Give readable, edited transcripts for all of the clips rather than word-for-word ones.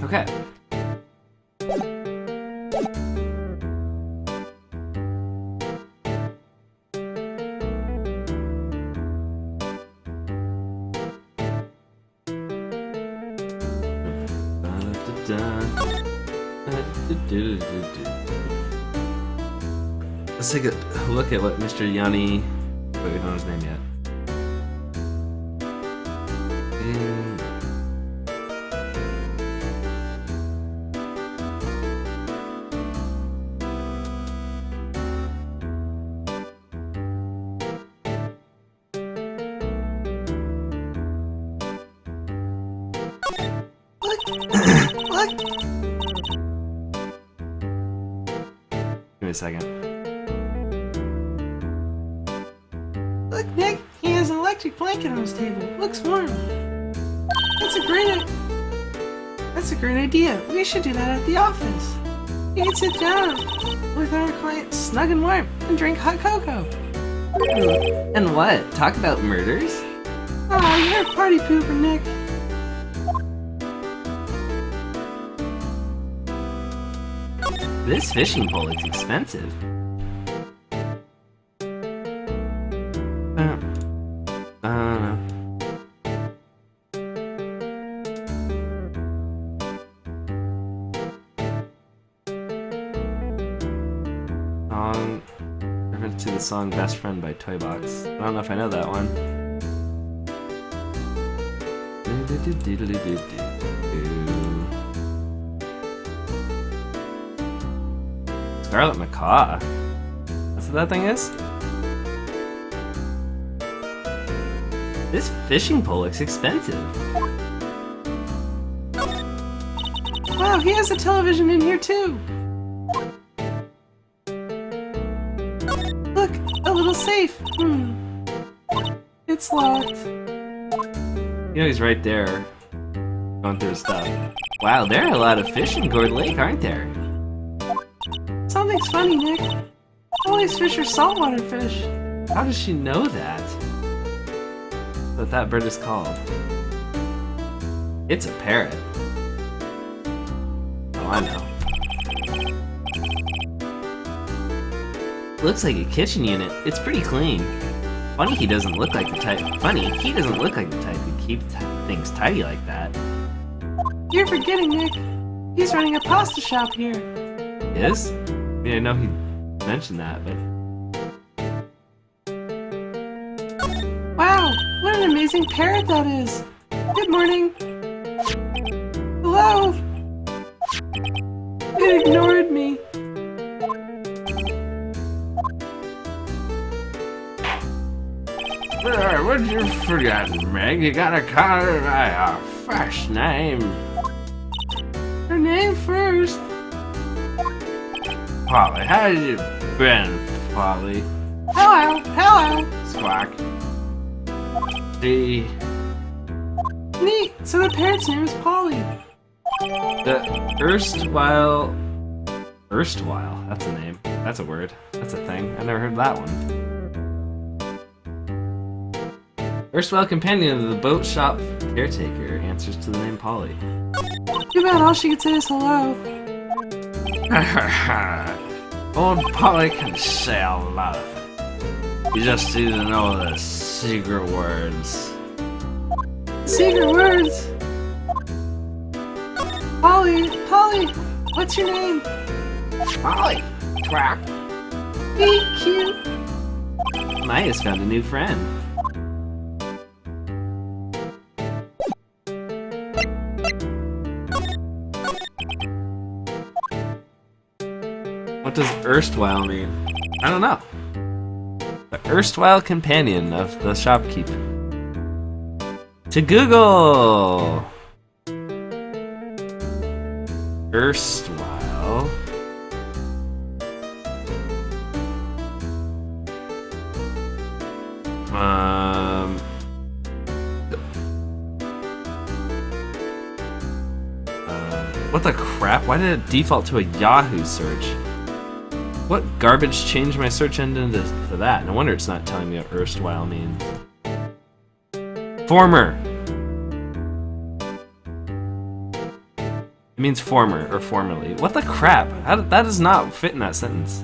Okay. Let's take a look at what Mr. Yanni. Wait, we don't know his name yet. What? Give me a second. Look, Nick, he has an electric blanket on his table. Looks warm. That's a great idea. We should do that at the office. We can sit down with our client snug and warm and drink hot cocoa. And what? Talk about murders? Oh, you're a party pooper, Nick. This fishing pole looks expensive. Reference to the song Best Friend by Toybox. I don't know if I know that one. Scarlet Macaw. That's what that thing is? This fishing pole looks expensive. Wow, he has a television in here too. Look, a little safe. It's locked. You know he's right there, going through his stuff. Wow, there are a lot of fish in Gourd Lake, aren't there? Something's funny, Nick. All these fish are saltwater fish. How does she know that? What that bird is called? It's a parrot. Oh, I know. Looks like a kitchen unit. It's pretty clean. Funny he doesn't look like the type. He doesn't look like the type who keeps things tidy like that. You're forgetting, Nick. He's running a pasta shop here. Is? I mean, I know he mentioned that, but... Wow, what an amazing parrot that is. Good morning. Hello. It ignored me. What'd you forget, Meg? You gotta call her by her first name. Her name first. Polly, how you been, Polly? Hello, hello. Squawk. The Neat, so the parrot's name is Polly. erstwhile, that's a name. That's a word. That's a thing. I never heard that one. Erstwhile companion of the boat shop caretaker answers to the name Polly. Too bad all she could say is hello. Old Polly can say a lot of things. You just need to know the secret words. Secret words? Polly, Polly, what's your name? Polly! Quack! Be cute. Maya's found a new friend. What does erstwhile mean? I don't know. The erstwhile companion of the shopkeep. To Google! Erstwhile. What the crap? Why did it default to a Yahoo search? What garbage changed my search engine to that? No wonder it's not telling me what erstwhile means. Former! It means former or formerly. What the crap? That does not fit in that sentence.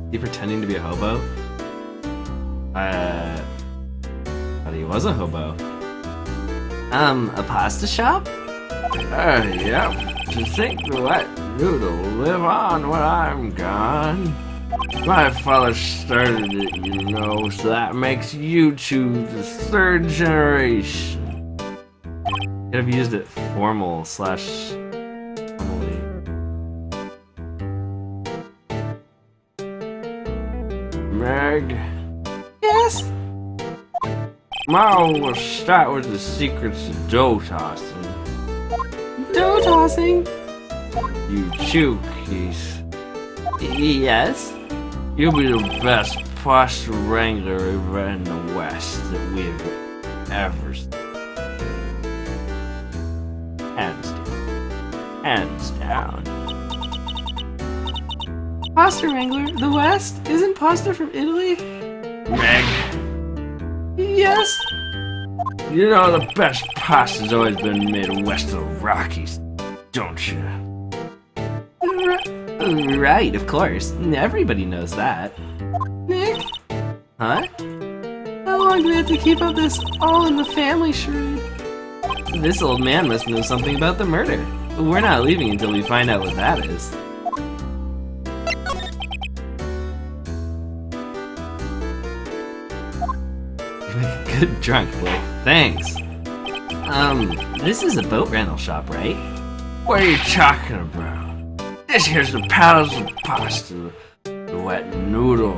Is he pretending to be a hobo? Thought he was a hobo. A pasta shop? Yeah. To think to let Noodle live on when I'm gone. My father started it, you know, so that makes you two the third generation. Could have used it formal slash formally. Meg, Yes? Ma will start with the secrets of dough tossing. Dough tossing? You two, Keith. Yes? You'll be the best pasta wrangler in the West that we've ever seen. Hands down. Hands down. Pasta Wrangler? The West? Isn't pasta from Italy? Meg, Yes? you know the best pasta's always been made west of the Rockies, don't you? Right, of course. Everybody knows that. Nick? Huh? How long do we have to keep up this all in the family charade? This old man must know something about the murder. We're not leaving until we find out what that is. Good drunk, Blake. Thanks. This is a boat rental shop, right? What are you talking about? This here's the palace of pasta, the wet noodle.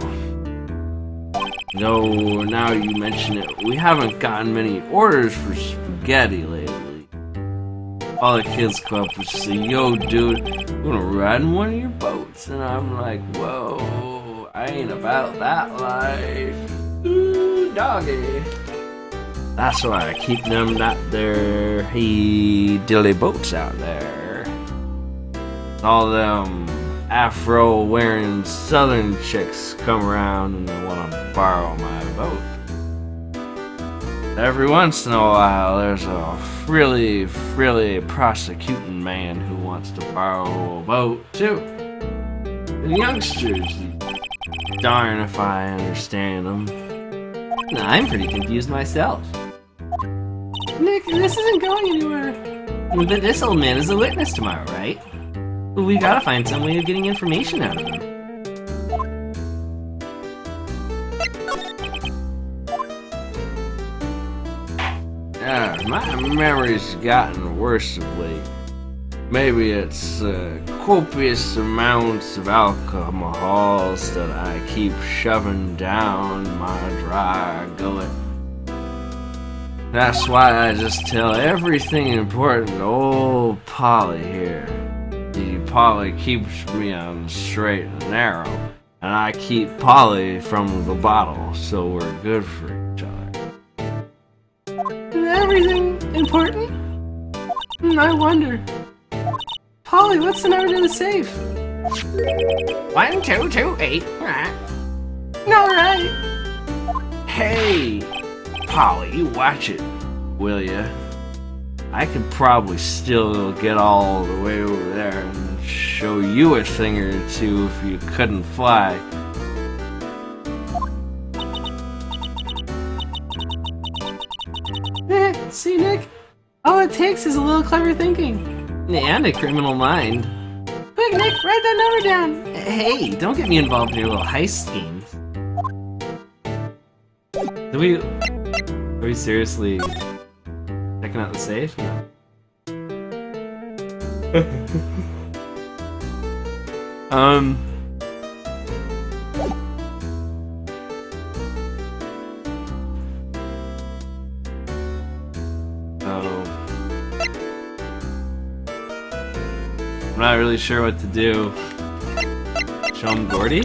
No, now you mention it, we haven't gotten many orders for spaghetti lately. All the kids come up and say, yo dude, I'm gonna ride in one of your boats. And I'm like, whoa, I ain't about that life. Ooh, doggy. That's why I keep them not their dilly boats out there. All them afro-wearing southern chicks come around and they want to borrow my boat. Every once in a while, there's a frilly prosecuting man who wants to borrow a boat, too. And youngsters, darn if I understand them. I'm pretty confused myself. Nick, this isn't going anywhere. But this old man is a witness tomorrow, right? We gotta find some way of getting information out of him. Yeah, my memory's gotten worse of late. Maybe it's copious amounts of alcohols that I keep shoving down my dry gullet. That's why I just tell everything important to old Polly here. See, Polly keeps me on the straight and narrow, and I keep Polly from the bottle, so we're good for each other. Is everything important? I wonder. Polly, what's the number to the safe? 1228. Not right. Hey, Polly, you watch it, will ya? I could probably still get all the way over there and show you a thing or two if you couldn't fly. See, Nick? All it takes is a little clever thinking. And a criminal mind. Quick, Nick, write that number down. Hey, don't get me involved in your little heist schemes. Are we seriously checking out the safe? No. I'm not really sure what to do. Show him Gordy?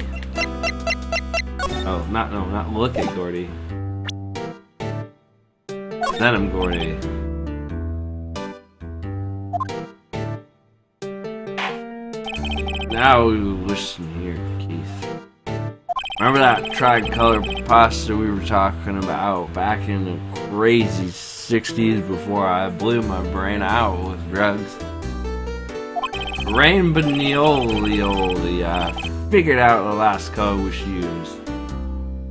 Oh, not look at Gordy. Then I'm Gordy. Now we listen here, Keith. Remember that tricolor pasta we were talking about back in the crazy 60s before I blew my brain out with drugs? Rainbow-neoli, I figured out the last color we should use.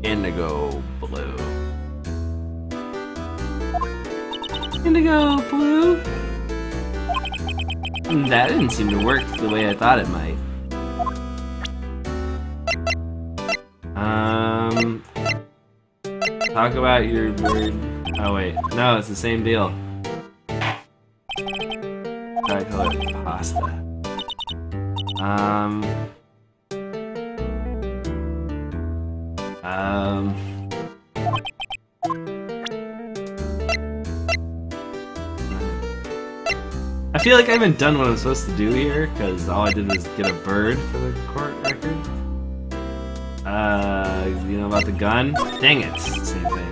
Indigo blue. Indigo blue? That didn't seem to work the way I thought it might. Talk about your bird. Oh wait, no, it's the same deal. Tricolor pasta. I feel like I haven't done what I'm supposed to do here, because all I did was get a bird for the court record. You know about the gun? Dang it, it's the same thing.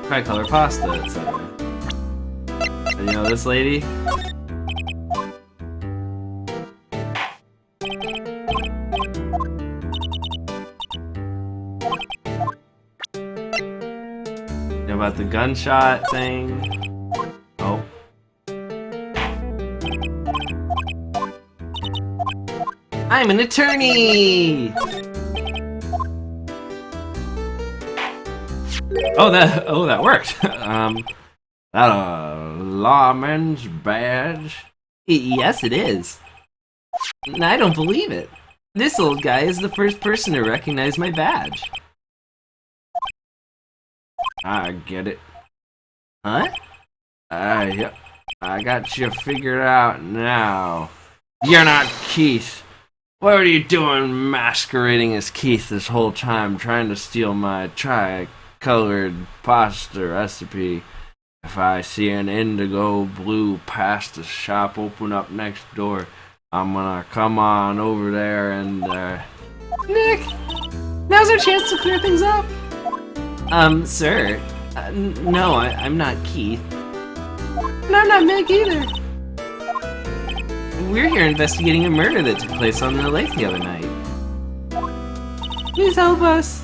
Tricolor pasta, etc. You know this lady? You know about the gunshot thing? Oh. I'm an attorney! Oh, that worked. That a lawman's badge? Yes, it is. I don't believe it. This old guy is the first person to recognize my badge. I get it. Huh? Yep. I got you figured out now. You're not Keith. What are you doing masquerading as Keith this whole time, trying to steal my tri-colored pasta recipe? If I see an indigo blue pasta shop open up next door, I'm gonna come on over there and, Nick! Now's our chance to clear things up! Sir. No, I'm not Keith. And I'm not Meg either. We're here investigating a murder that took place on the lake the other night. Please help us.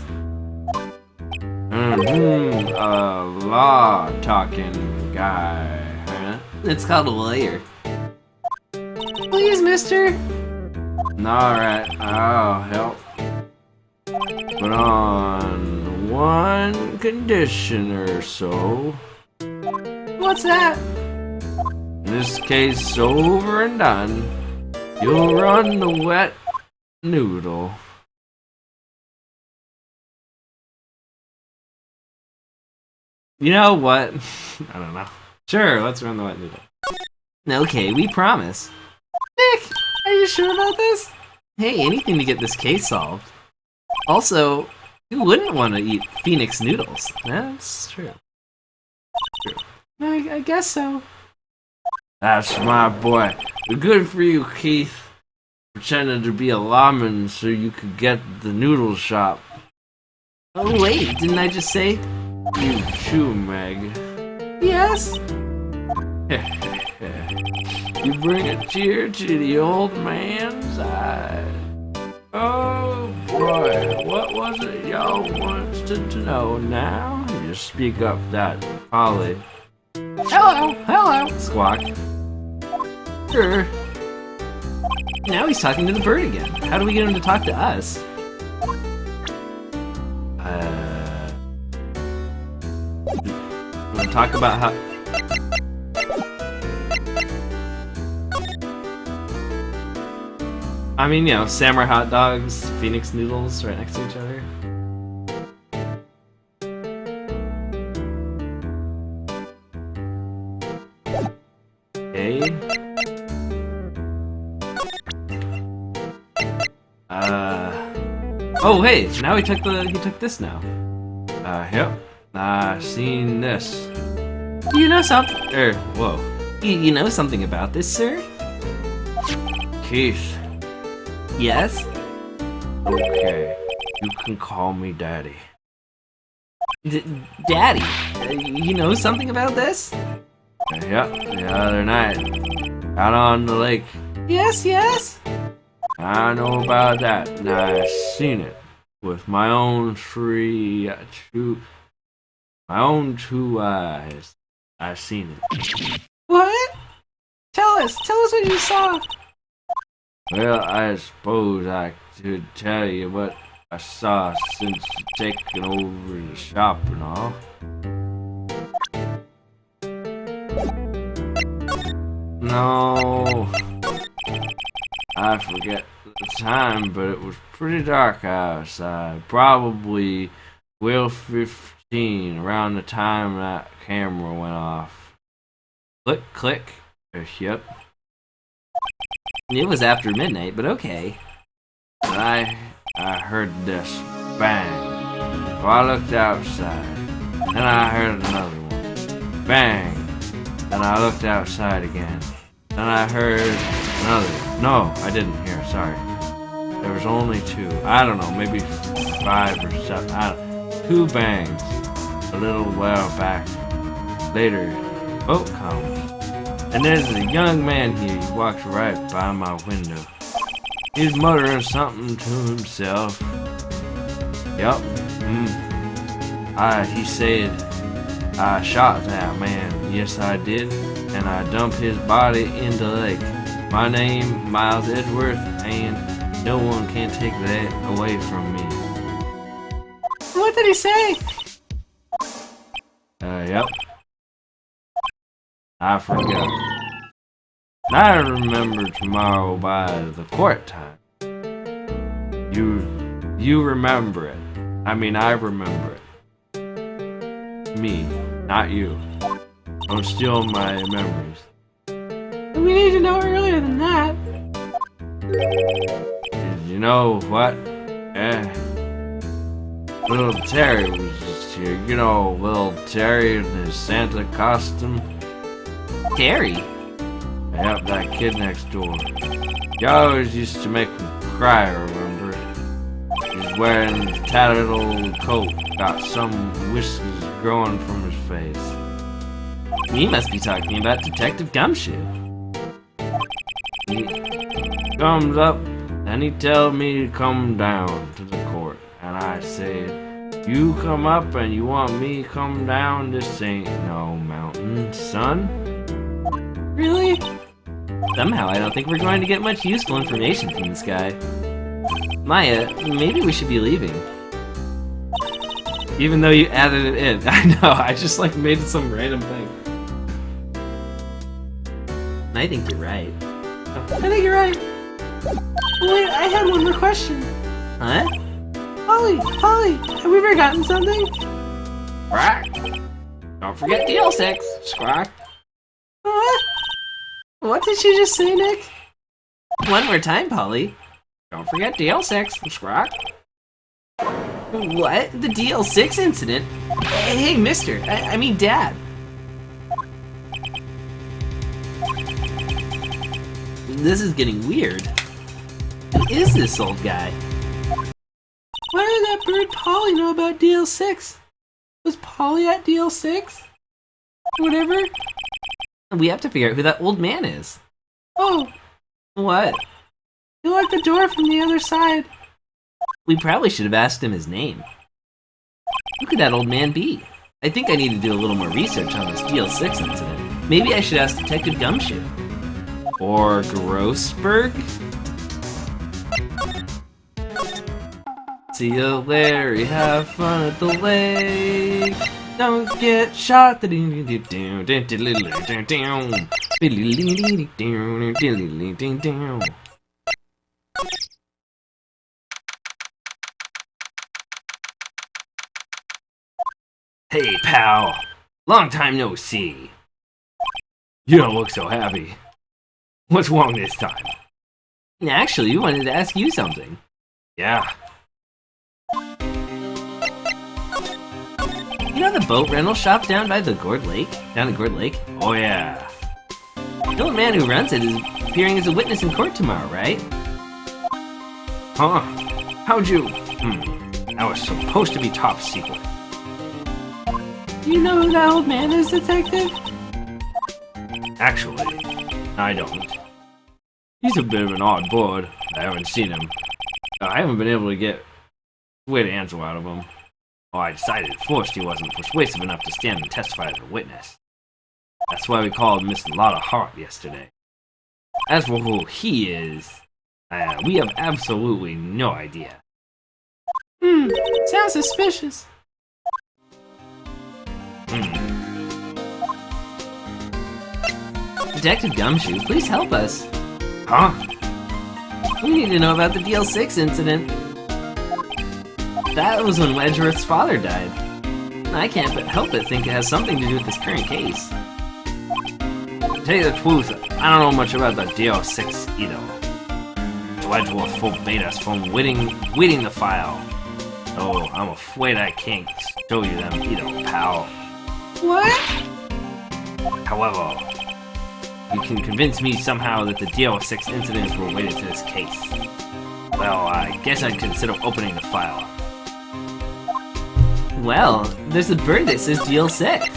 A law-talking guy, huh? It's called a lawyer. Please, mister. Alright, I'll help. But on one condition or so. What's that? This case over and done. You'll run the wet noodle. You know what? I don't know. Sure, let's run the wet noodle. Okay, we promise. Nick, are you sure about this? Hey, anything to get this case solved. Also, who wouldn't want to eat Phoenix noodles? That's true. I guess so. That's my boy. Good for you, Keith. Pretended to be a lawman so you could get the noodle shop. Oh wait, didn't I just say? You too, Meg. Yes? You bring a tear to the old man's eye. Oh boy, what was it y'all wanted to know now? You speak up that Polly. Hello. Squawk. Sure. Now he's talking to the bird again. How do we get him to talk to us? Want to talk about how... I mean, you know, samurai hot dogs, Phoenix noodles right next to each other. Okay. Oh hey, now he took this now. Yep. I seen this. You know something? Whoa. You know something about this, sir? Keith. Yes? Okay. You can call me Daddy. Daddy, you know something about this? Yep, the other night. Out on the lake. Yes, yes? I know about that, and I seen it with my own two eyes. I seen it. What? Tell us what you saw. Well, I suppose I could tell you what I saw since you taken over the shop and all. No, I forget the time, but it was pretty dark outside. Probably 12:15, around the time that camera went off. Click, click. Yep. It was after midnight, but okay. And I heard this bang. So I looked outside. Then I heard another one. Bang. Then I looked outside again. Then I heard another. No, I didn't hear. Sorry. There was only two. I don't know, maybe 5 or 7. 2 bangs. A little while back. Later, boat comes. And there's a young man here. He walks right by my window. He's muttering something to himself. Yup. He said, I shot that man. Yes, I did. And I dumped his body in the lake. My name, Miles Edgeworth, and no one can take that away from me. What did he say? Yep. I forgot. And I remember tomorrow by the court time. You remember it. I mean, I remember it. Me, not you. Don't steal my memories. We need to know earlier than that. And you know what? Little Terry was just here. You know, little Terry in his Santa costume. Terry? Yep, that kid next door. He always used to make him cry, remember? He's wearing a tattered old coat, got some whiskers growing from his face. You must be talking about Detective Gumshoe. He comes up and he tells me to come down to the court. And I said, you come up and you want me to come down? This ain't no mountain, son. Really? Somehow I don't think we're going to get much useful information from this guy. Maya, maybe we should be leaving. Even though you added it in. I know, I just like made it some random thing. I think you're right. I think you're right. Wait, I had one more question. Huh? Polly, have we forgotten something? Squawk. Don't forget DL6. Squawk. What? What did she just say, Nick? One more time, Polly. Don't forget DL6. Squawk. What? The DL6 incident? Hey, mister. I mean, Dad. This is getting weird. Who is this old guy? Why did that bird Polly know about DL6? Was Polly at DL6? Whatever. We have to figure out who that old man is. Oh, What? he locked the door from the other side. We probably should have asked him his name. Who could that old man be? I think I need to do a little more research on this DL6 incident. Maybe I should ask Detective Gumshoe. Or Grossberg? See you, Larry. Have fun at the lake. Don't get shot. Hey, pal. Long time no see. You don't look so happy. What's wrong this time? Actually, we wanted to ask you something. Yeah. You know the boat rental shop down by the Gourd Lake? Down at Gourd Lake? Oh yeah. The old man who runs it is appearing as a witness in court tomorrow, right? Huh? How'd you... That was supposed to be top secret. You know who that old man is, Detective? Actually, I don't. He's a bit of an odd bird. I haven't seen him. I haven't been able to get a way to answer out of him. Well, I decided at first he wasn't persuasive enough to stand and testify as a witness. That's why we called Mr. Lotta Hart yesterday. As for who he is, we have absolutely no idea. Sounds suspicious. Detective Gumshoe, please help us. Huh? We need to know about the DL6 incident. That was when Wedgeworth's father died. I can't help but think it has something to do with this current case. To tell you the truth, I don't know much about the DL6 either. Wedgeworth forbade us from reading the file. Oh, I'm afraid I can't show you them either, pal. What? However, you can convince me somehow that the DL6 incidents were related to this case. Well, I guess I'd consider opening the file. Well, there's a bird that says DL6.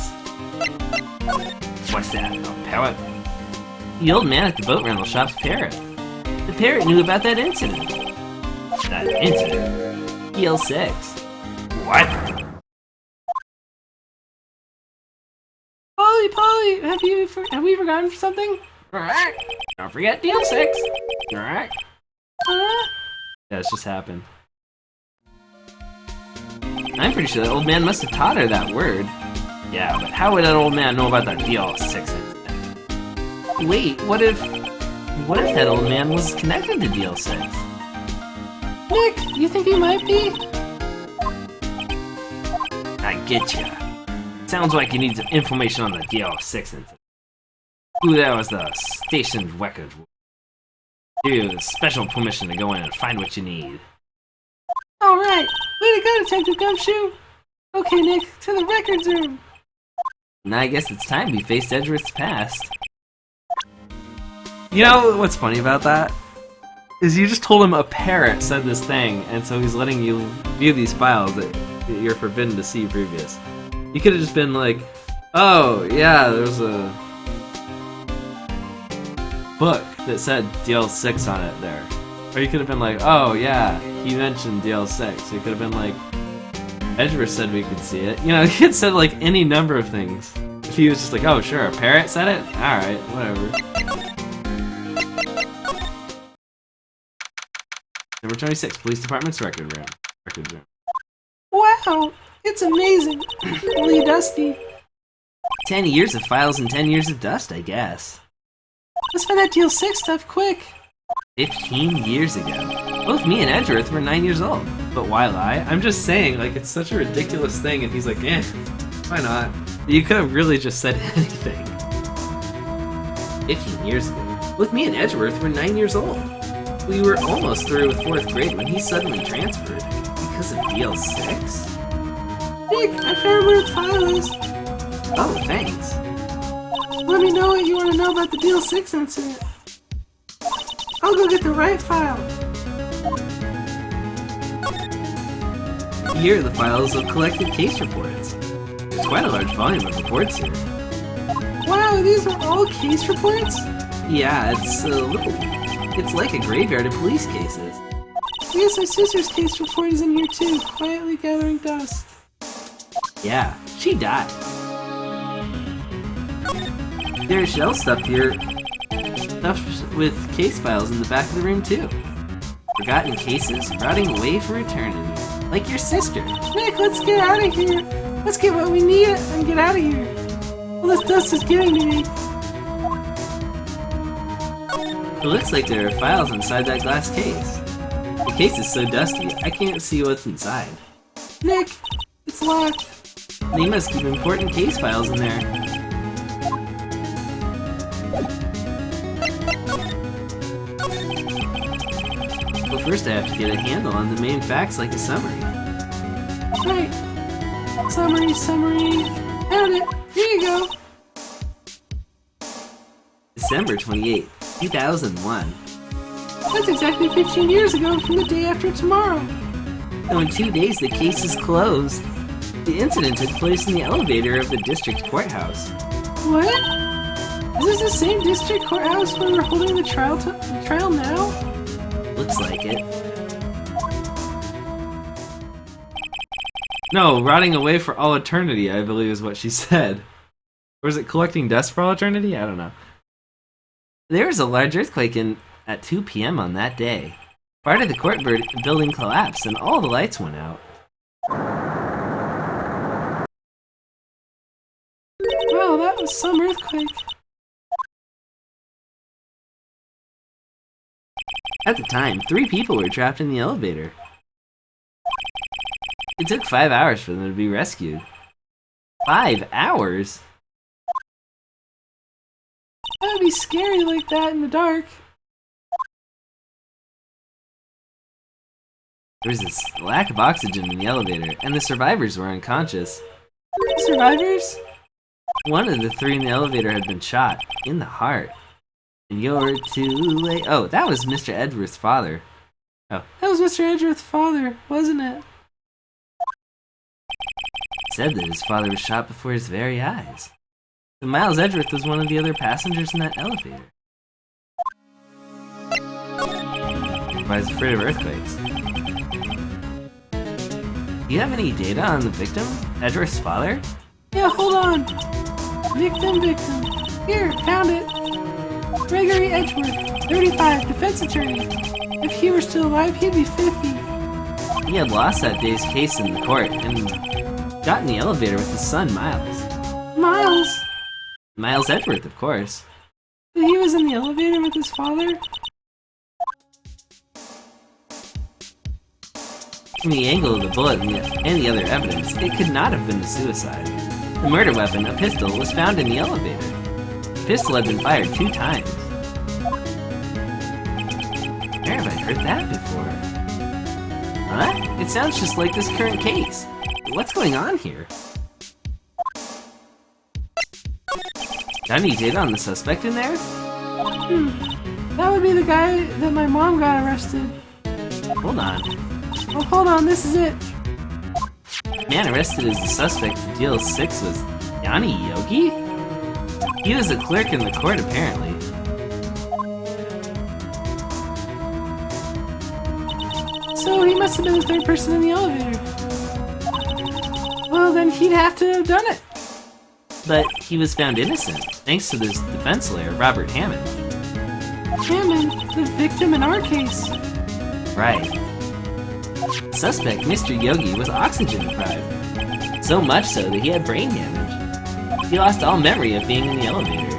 What's that, a parrot? The old man at the boat rental shop's parrot. The parrot knew about that incident. That incident? DL6. What? Polly, have we forgotten something? Alright. Don't forget DL6. Alright. Yeah, it's just happened. I'm pretty sure that old man must have taught her that word. Yeah, but how would that old man know about that DL6 incident? Wait, what if that old man was connected to DL6? Nick, you think he might be? I get ya. Sounds like you need some information on the DL6 incident. Ooh, that was the station's record. Give you special permission to go in and find what you need. Alright, way to go, Detective Gumshoe! Okay, Nick, to the records room! Now I guess it's time we faced Edgeworth's past. You know what's funny about that? Is you just told him a parrot said this thing, and so he's letting you view these files that you're forbidden to see previous. You could have just been like, oh, yeah, there's a book that said DL6 on it there. Or you could have been like, oh, yeah, he mentioned DL6. You could have been like, Edgeworth said we could see it. You know, he could said like any number of things. If he was just like, oh, sure, a parrot said it? Alright, whatever. Number 26, Police Department's records room. Wow, it's amazing. Really dusty. 10 years of files and 10 years of dust, I guess. Let's find that DL6 stuff quick. 15 years ago. Both me and Edgeworth were 9 years old. But why lie? I'm just saying, like, it's such a ridiculous thing, and he's like, eh, why not? You could have really just said anything. 15 years ago. Both me and Edgeworth were 9 years old. We were almost through with 4th grade when he suddenly transferred. Because of DL6? Nick, I found where the file is. Oh, thanks. Let me know what you want to know about the DL6 incident. I'll go get the right file. Here are the files of collected case reports. There's quite a large volume of reports here. Wow, these are all case reports? Yeah, it's like a graveyard of police cases. I guess my sister's case report is in here too, quietly gathering dust. Yeah, she died. There's shelves stuffed here, stuffed with case files in the back of the room too. Forgotten cases rotting away for eternity. Like your sister. Nick, let's get out of here. Let's get what we need and get out of here. All this dust is getting to me. It looks like there are files inside that glass case. The case is so dusty, I can't see what's inside. Nick, it's locked. They must keep important case files in there. Well, first I have to get a handle on the main facts like a summary. Right. Summary. Found it. Here you go. December 28th, 2001. That's exactly 15 years ago from the day after tomorrow. So in 2 days the case is closed. The incident took place in the elevator of the district courthouse. What? Is this the same district courthouse where we're holding the trial now? Looks like it. No, rotting away for all eternity, I believe is what she said. Or is it collecting dust for all eternity? I don't know. There was a large earthquake at 2 p.m. on that day. Part of the court building collapsed and all the lights went out. Wow, that was some earthquake. At the time, 3 people were trapped in the elevator. It took 5 hours for them to be rescued. 5 hours? That would be scary like that in the dark. There was this lack of oxygen in the elevator, and the survivors were unconscious. Survivors? One of the 3 in the elevator had been shot in the heart. And you're too late. Oh, that was Mr. Edgeworth's father. That was Mr. Edgeworth's father, wasn't it? It said that his father was shot before his very eyes. And Miles Edgeworth was one of the other passengers in that elevator. I was afraid of earthquakes. Do you have any data on the victim? Edgeworth's father? Yeah, hold on. Victim. Here, found it. Gregory Edgeworth, 35, defense attorney. If he were still alive, he'd be 50. He had lost that day's case in the court and got in the elevator with his son, Miles. Miles? Miles Edgeworth, of course. But he was in the elevator with his father? From the angle of the bullet and the other evidence, it could not have been a suicide. The murder weapon, a pistol, was found in the elevator. The pistol had been fired 2 times. Where have I heard that before? Huh? It sounds just like this current case. What's going on here? Got any data on the suspect in there? That would be the guy that my mom got arrested. Hold on. Oh, hold on, this is it. The man arrested as the suspect for Deal 6 was Yanni Yogi? He was a clerk in the court, apparently. So he must have been the 3rd person in the elevator. Well, then he'd have to have done it. But he was found innocent, thanks to this defense lawyer, Robert Hammond. Hammond, the victim in our case. Right. The suspect, Mr. Yogi, was oxygen deprived. So much so that he had brain damage. He lost all memory of being in the elevator.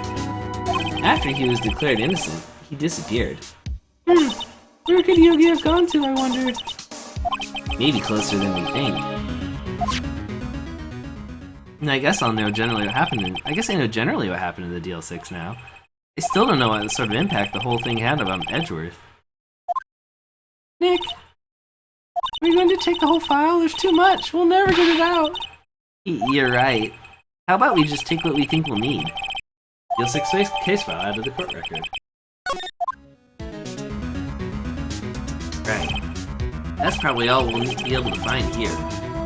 After he was declared innocent, he disappeared. Where could Yogi have gone to, I wonder? Maybe closer than we think. And I guess I'll know generally what happened I know generally what happened in the Deal 6 now. I still don't know what sort of impact the whole thing had on Edgeworth. Nick, are you going to take the whole file? There's too much. We'll never get it out. You're right. How about we just take what we think we'll need? Deal 6 case file out of the court record. Right. That's probably all we'll be able to find here.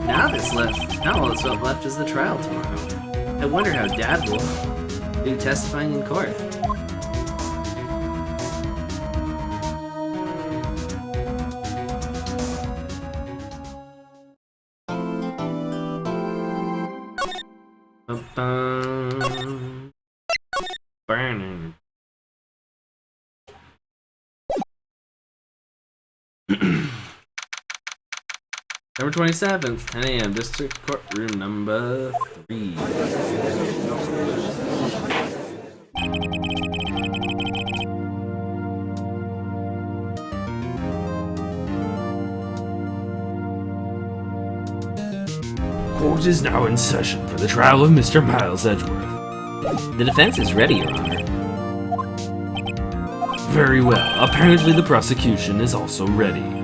Now all that's left is the trial tomorrow. I wonder how Dad will be testifying in court. Burning. November 27th, 10 a.m., District Courtroom number 3. Court is now in session for the trial of Mr. Miles Edgeworth. The defense is ready, Your Honor. Very well. Apparently the prosecution is also ready.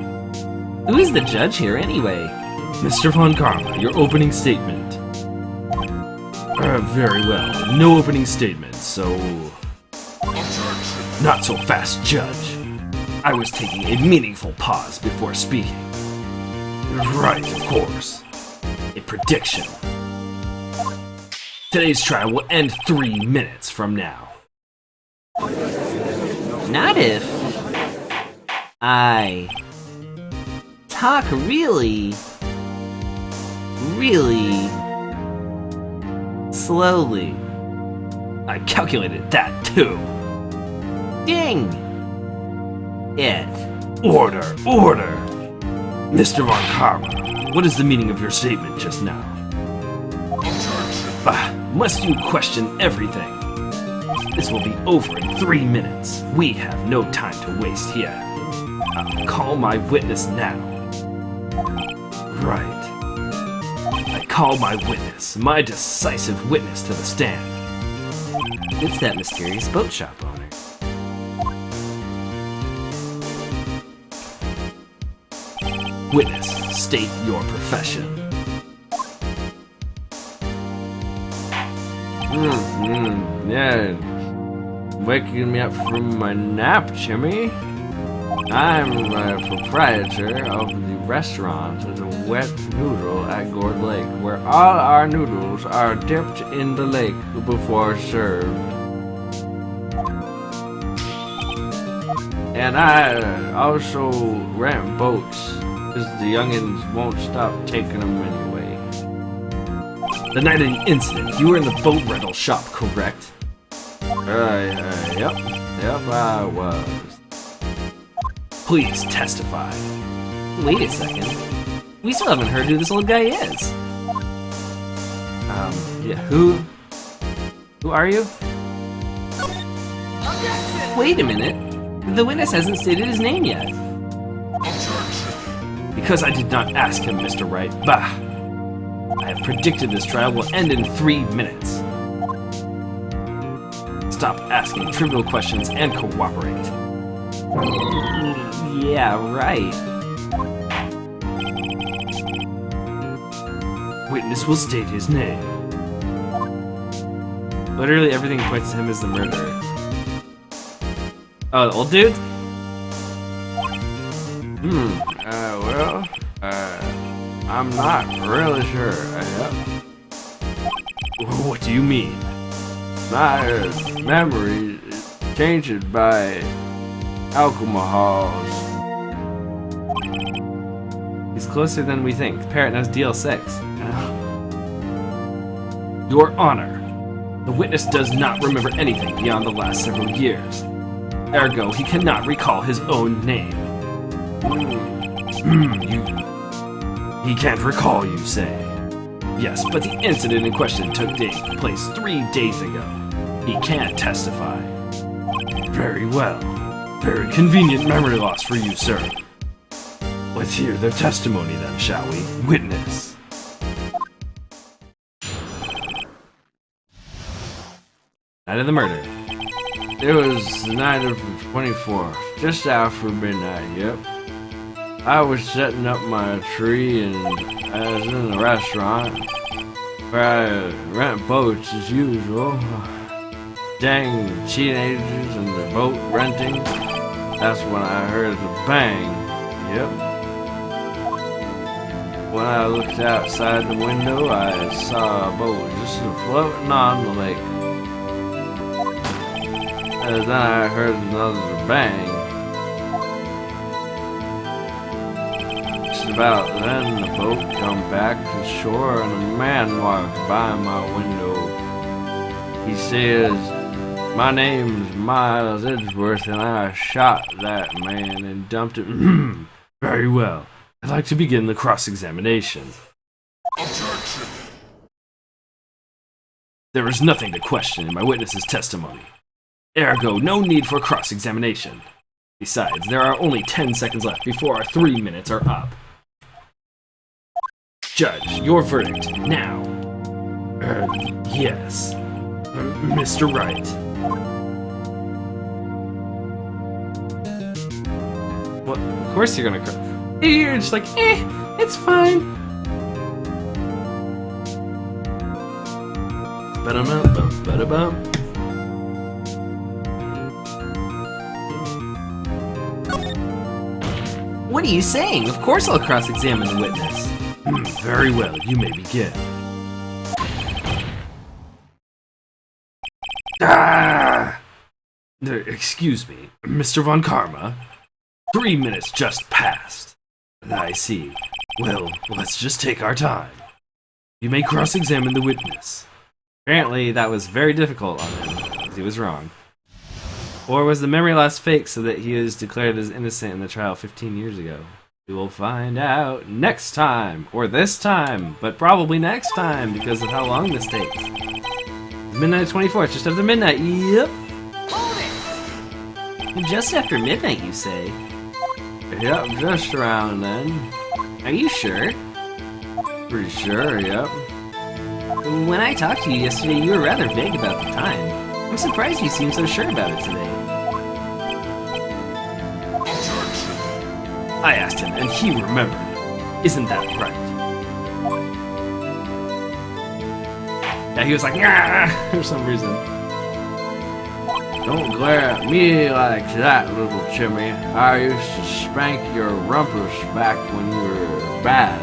Who is the judge here, anyway? Mr. Von Karma, your opening statement. Very well. No opening statement, so... Not so fast, Judge. I was taking a meaningful pause before speaking. Right, of course. A prediction. Today's trial will end 3 minutes from now. Not if I talk really slowly. I calculated that too. Ding it. Order! Mr. Von Karma, what is the meaning of your statement just now? Bah, must you question everything? This will be over in 3 minutes. We have no time to waste here. I'll call my witness now. Right. I call my witness, my decisive witness to the stand. It's that mysterious boat shop owner. Witness, state your profession. Yeah. Waking me up from my nap, Jimmy. I'm a proprietor of the restaurant, the Wet Noodle at Gourd Lake, where all our noodles are dipped in the lake before served. And I also rent boats, because the youngins won't stop taking them anyway. The night of the incident, you were in the boat rental shop, correct? Yep, I was. Please testify. Wait a second. We still haven't heard who this old guy is. Yeah, who are you? Wait a minute. The witness hasn't stated his name yet. Because I did not ask him, Mr. Wright. Bah! I have predicted this trial will end in 3 minutes. Stop asking trivial questions and cooperate. Yeah, right. Witness will state his name. Literally everything points to him as the murderer. Oh, the old dude? I'm not really sure. What do you mean? My memory is changed by alcohols. He's closer than we think. The parrot knows DL6. Your Honor, the witness does not remember anything beyond the last several years. Ergo, he cannot recall his own name. He can't recall, you say? Yes, but the incident in question took place 3 days ago. He can't testify. Very well. Very convenient memory loss for you, sir. Let's hear their testimony then, shall we? Witness. Night of the murder. It was the night of the 24th, just after midnight, yep. I was setting up my tree and I was in the restaurant where I rent boats as usual. Dang teenagers and their boat renting. That's when I heard the bang. Yep. When I looked outside the window, I saw a boat just floating on the lake. And then I heard another bang. Just about then, the boat come back to shore and a man walked by my window. He says, "My name's Miles Edgeworth and I shot that man and dumped him." Very well. I'd like to begin the cross-examination. Objection! There is nothing to question in my witness's testimony. Ergo, no need for cross-examination. Besides, there are only 10 seconds left before our 3 minutes are up. Judge, your verdict, now. Yes. Mr. Wright. Well, of course you're gonna cry. You're just like, it's fine. Ba-da-bum-bum. What are you saying? Of course I'll cross-examine the witness. Very well, you may begin. Excuse me, Mr. Von Karma. 3 minutes just passed. I see. Well, let's just take our time. You may cross-examine the witness. Apparently, that was very difficult on him, because he was wrong. Or was the memory loss fake so that he was declared as innocent in the trial 15 years ago? We will find out next time, or this time, but probably next time because of how long this takes. It's midnight 24th, just after midnight. Yep. Just after midnight, you say? Yep, just around then. Are you sure? Pretty sure, yep. When I talked to you yesterday, you were rather vague about the time. I'm surprised you seem so sure about it today. I asked him, and he remembered. Isn't that right? Yeah, he was like, nah, for some reason. Don't glare at me like that, little Jimmy. I used to spank your rumpus back when you were bad,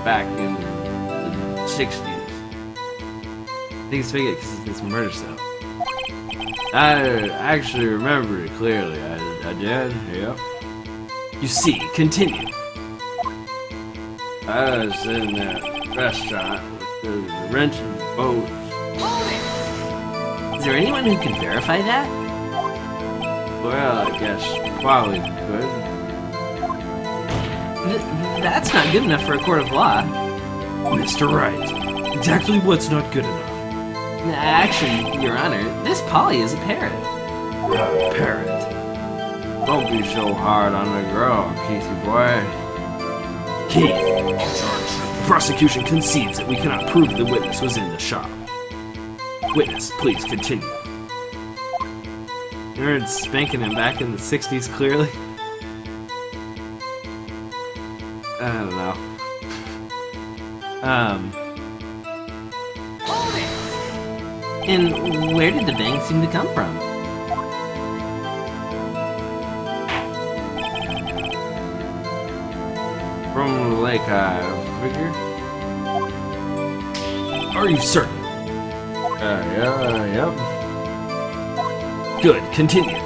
back in the 60s. I think it's fake because it's murder cell. I actually remember it clearly. I did, yep. You see, continue. I was in that restaurant with the renting boats. Is there anyone who can verify that? Well, I guess probably could. That's not good enough for a court of law. Mr. Wright, exactly what's not good enough? Actually, Your Honor, this Polly is a parrot. A parrot? Don't be so hard on the girl, Keithy boy. Keith, the prosecution concedes that we cannot prove the witness was in the shop. Witness, please continue. You heard spanking him back in the 60s clearly? I don't know. And where did the bang seem to come from? From the lake, I figure. Are you certain? Yep. Good, continue.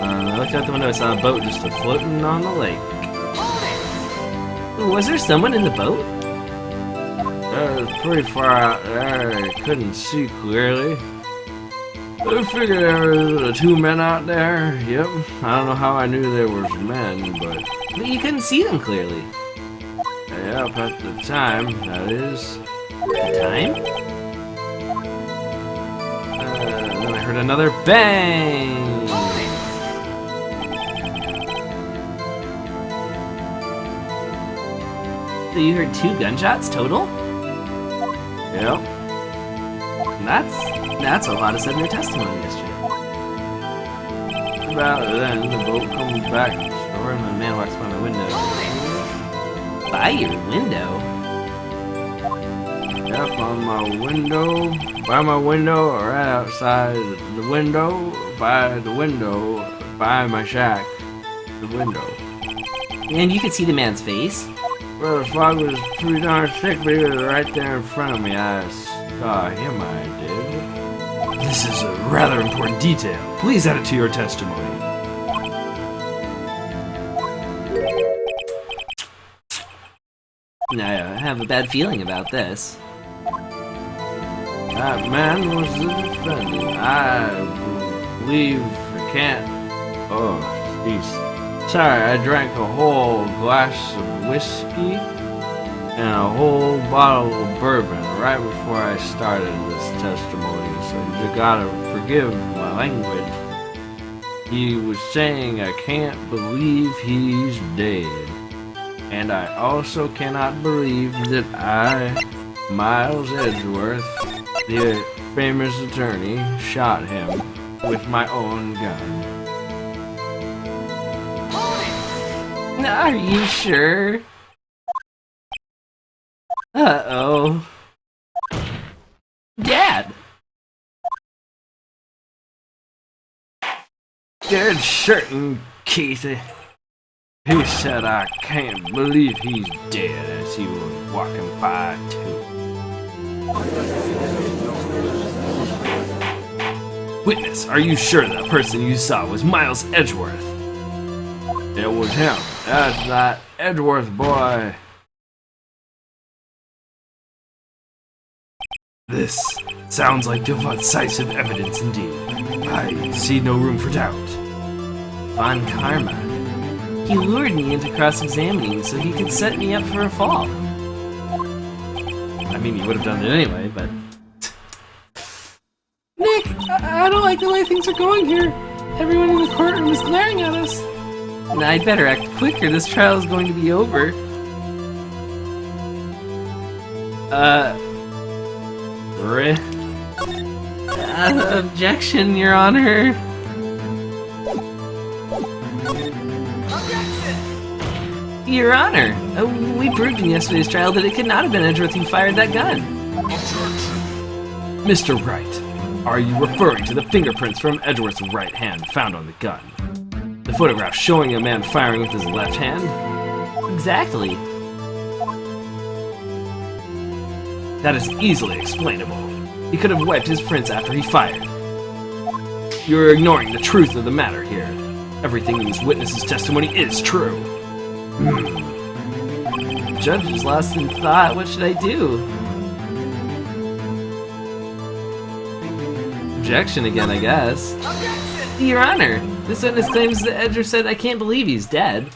I looked out the window, I saw a boat just floating on the lake. Was there someone in the boat? It was pretty far out there, I couldn't see clearly. I figured there were 2 men out there, yep. I don't know how I knew there was men, but You couldn't see them clearly. yep, at the time, that is. The time? Then I heard another bang! So you heard 2 gunshots total? Yep. That's a lot of said in your testimony yesterday. About then, the boat comes back to the shore And the man walks by my window. By your window? Yep, on my window, by my window, or right outside the window, by my shack, the window. And you could see the man's face? Well, the fog was pretty darn thick, but he was right there in front of me. I saw him, I did. This is a rather important detail. Please add it to your testimony. I have a bad feeling about this. That man was the defendant. I believe I can't. Oh, jeez. Sorry, I drank a whole glass of whiskey and a whole bottle of bourbon right before I started this testimony, so you gotta forgive my language. He was saying I can't believe he's dead. And I also cannot believe that I, Miles Edgeworth, the famous attorney, shot him with my own gun. Are you sure? Uh-oh. Dad! Dead certain, Keithy. He said I can't believe he's dead as he was walking by too. Witness, are you sure that person you saw was Miles Edgeworth? It was him. That's that Edgeworth boy. This sounds like decisive evidence indeed. I see no room for doubt. Von Karma. He lured me into cross-examining so he could set me up for a fall. I mean, you would have done it anyway, but... Nick, I don't like the way things are going here. Everyone in the courtroom is glaring at us. I'd better act quicker, this trial is going to be over. Objection, Your Honor. Your Honor, we proved in yesterday's trial that it could not have been Edgeworth who fired that gun. Mr. Wright, are you referring to the fingerprints from Edgeworth's right hand found on the gun? The photograph showing a man firing with his left hand? Exactly. That is easily explainable. He could have wiped his prints after he fired. You're ignoring the truth of the matter here. Everything in this witness's testimony is true. The judge is lost in thought. What should I do? Objection again, I guess. Your Honor, this witness claims that Edgeworth said, "I can't believe he's dead."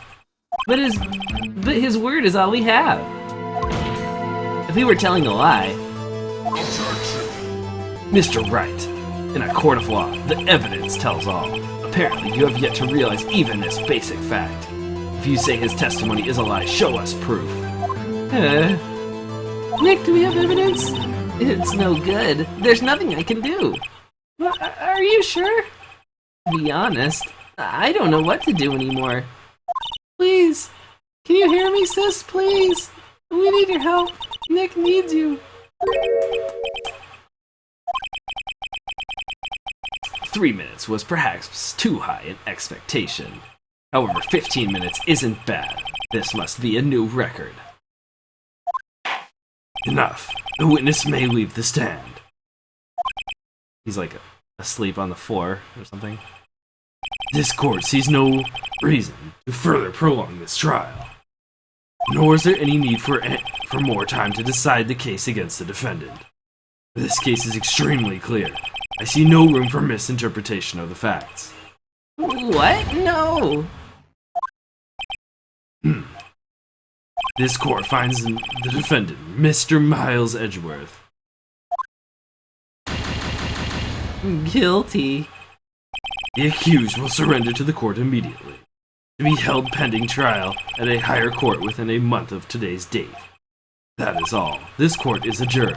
But his word is all we have. If he were telling a lie... Mr. Wright, in a court of law, the evidence tells all. Apparently, you have yet to realize even this basic fact. If you say his testimony is a lie, show us proof. Nick, do we have evidence? It's no good. There's nothing I can do. Are you sure? To be honest, I don't know what to do anymore. Please. Can you hear me, sis? Please. We need your help. Nick needs you. 3 minutes was perhaps too high an expectation. However, 15 minutes isn't bad. This must be a new record. Enough. The witness may leave the stand. He's like asleep on the floor or something. This court sees no reason to further prolong this trial. Nor is there any need for more time to decide the case against the defendant. This case is extremely clear. I see no room for misinterpretation of the facts. What? No! This court finds the defendant, Mr. Miles Edgeworth, guilty. The accused will surrender to the court immediately, to be held pending trial at a higher court within a month of today's date. That is all. This court is adjourned.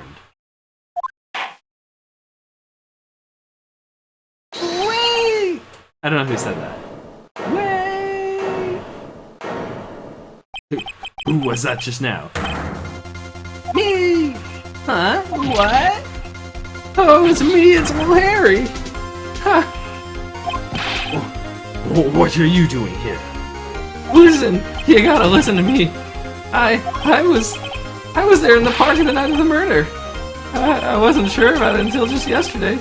Wait! I don't know who said that. Wait! Who was that just now? Me! Huh? What? Oh, it's me, it's little Harry! Ha! What are you doing here? Listen! You gotta listen to me! I was there in the park the night of the murder! I wasn't sure about it until just yesterday.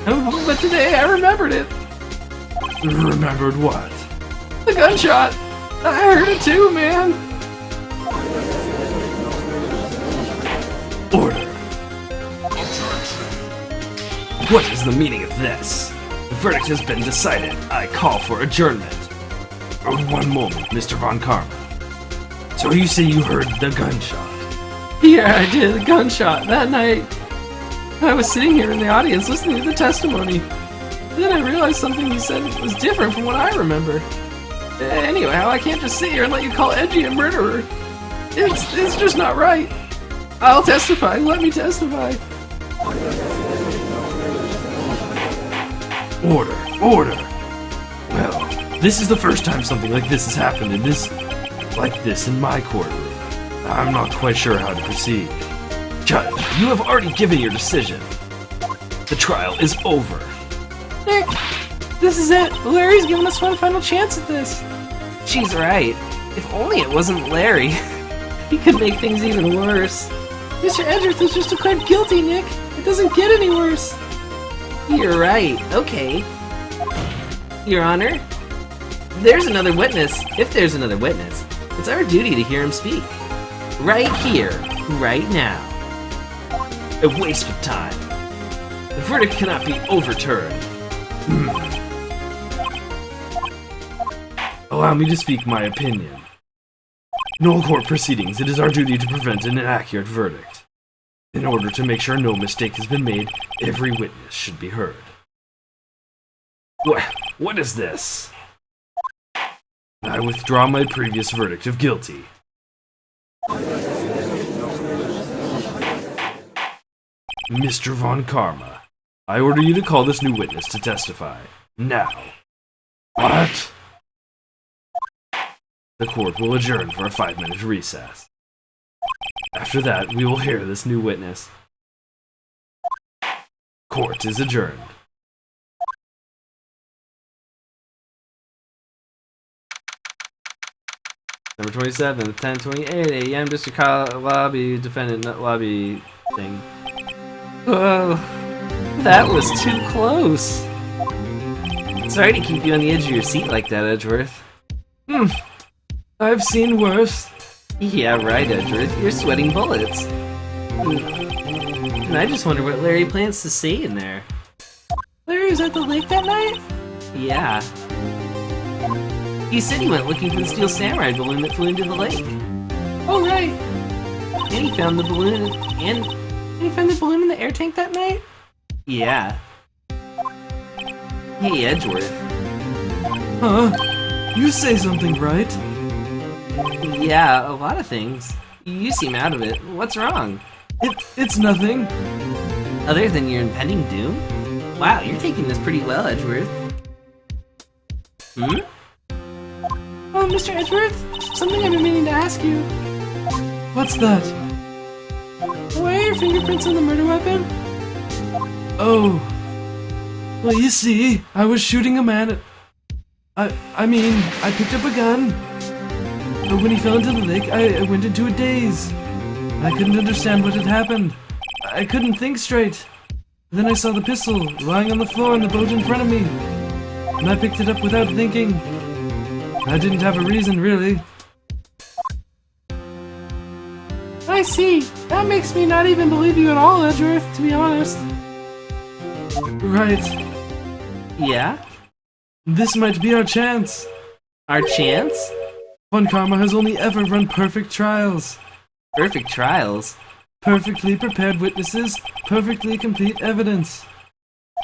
But today I remembered it! Remembered what? The gunshot! I heard it too, man! Order! What is the meaning of this? The verdict has been decided. I call for adjournment. One moment, Mr. Von Karma. So you say you heard the gunshot? Yeah, I did. The gunshot. That night, I was sitting here in the audience listening to the testimony. Then I realized something he said was different from what I remember. Anyway, I can't just sit here and let you call Edgy a murderer. It's just not right. I'll testify. Let me testify. Order! Order! Well, this is the first time something like this has happened in my courtroom. I'm not quite sure how to proceed. Judge, you have already given your decision. The trial is over. Nick, this is it. Larry's giving us one final chance at this. She's right. If only it wasn't Larry. He could make things even worse. Mr. Edgeworth was just declared guilty, Nick. It doesn't get any worse. You're right. Okay. Your Honor, there's another witness. If there's another witness, it's our duty to hear him speak. Right here, right now. A waste of time. The verdict cannot be overturned. Allow me to speak my opinion. In all court proceedings, it is our duty to prevent an inaccurate verdict. In order to make sure no mistake has been made, every witness should be heard. What is this? I withdraw my previous verdict of guilty. Mr. Von Karma, I order you to call this new witness to testify. Now. What? The court will adjourn for a 5-minute recess. After that, we will hear this new witness. Court is adjourned. Number 27, 10:28 a.m. District Lobby, defendant lobby thing. Whoa, that was too close. Sorry to keep you on the edge of your seat like that, Edgeworth. I've seen worse. Yeah, right, Edgeworth. You're sweating bullets. And I just wonder what Larry plans to say in there. Larry was at the lake that night? Yeah. He said he went looking for the Steel Samurai balloon that flew into the lake. Oh, right. And he found the balloon, and He found the balloon in the air tank that night? yeah. Hey, Edgeworth. Huh? You say something, right? Yeah, a lot of things. You seem out of it. What's wrong? It's nothing. Other than your impending doom? Wow, you're taking this pretty well, Edgeworth. Hmm? Oh, Mr. Edgeworth, something I've been meaning to ask you. What's that? Why are your fingerprints on the murder weapon? Oh. Well, you see, I was shooting a man at... I mean, I picked up a gun. But when he fell into the lake, I went into a daze. I couldn't understand what had happened. I couldn't think straight. Then I saw the pistol lying on the floor in the boat in front of me. And I picked it up without thinking. I didn't have a reason, really. I see. That makes me not even believe you at all, Edgeworth, to be honest. Right. Yeah? This might be our chance. Our chance? Von Karma has only ever run perfect trials. Perfect trials? Perfectly prepared witnesses, perfectly complete evidence.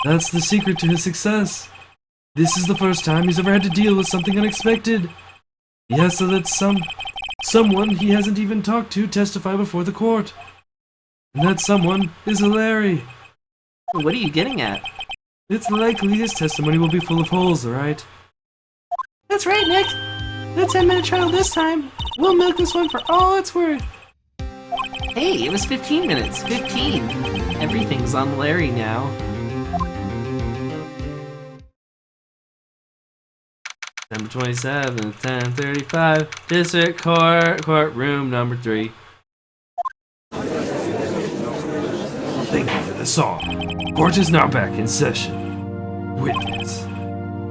That's the secret to his success. This is the first time he's ever had to deal with something unexpected. He has to let someone he hasn't even talked to testify before the court. And that someone is Larry. What are you getting at? It's likely his testimony will be full of holes, alright? That's right, Nick. The 10-minute trial this time. We'll milk this one for all it's worth. Hey, it was 15 minutes. 15. Everything's on Larry now. Number 27, 10:35, District Courtroom number 3. Thank you for the song. Court is now back in session. Witness,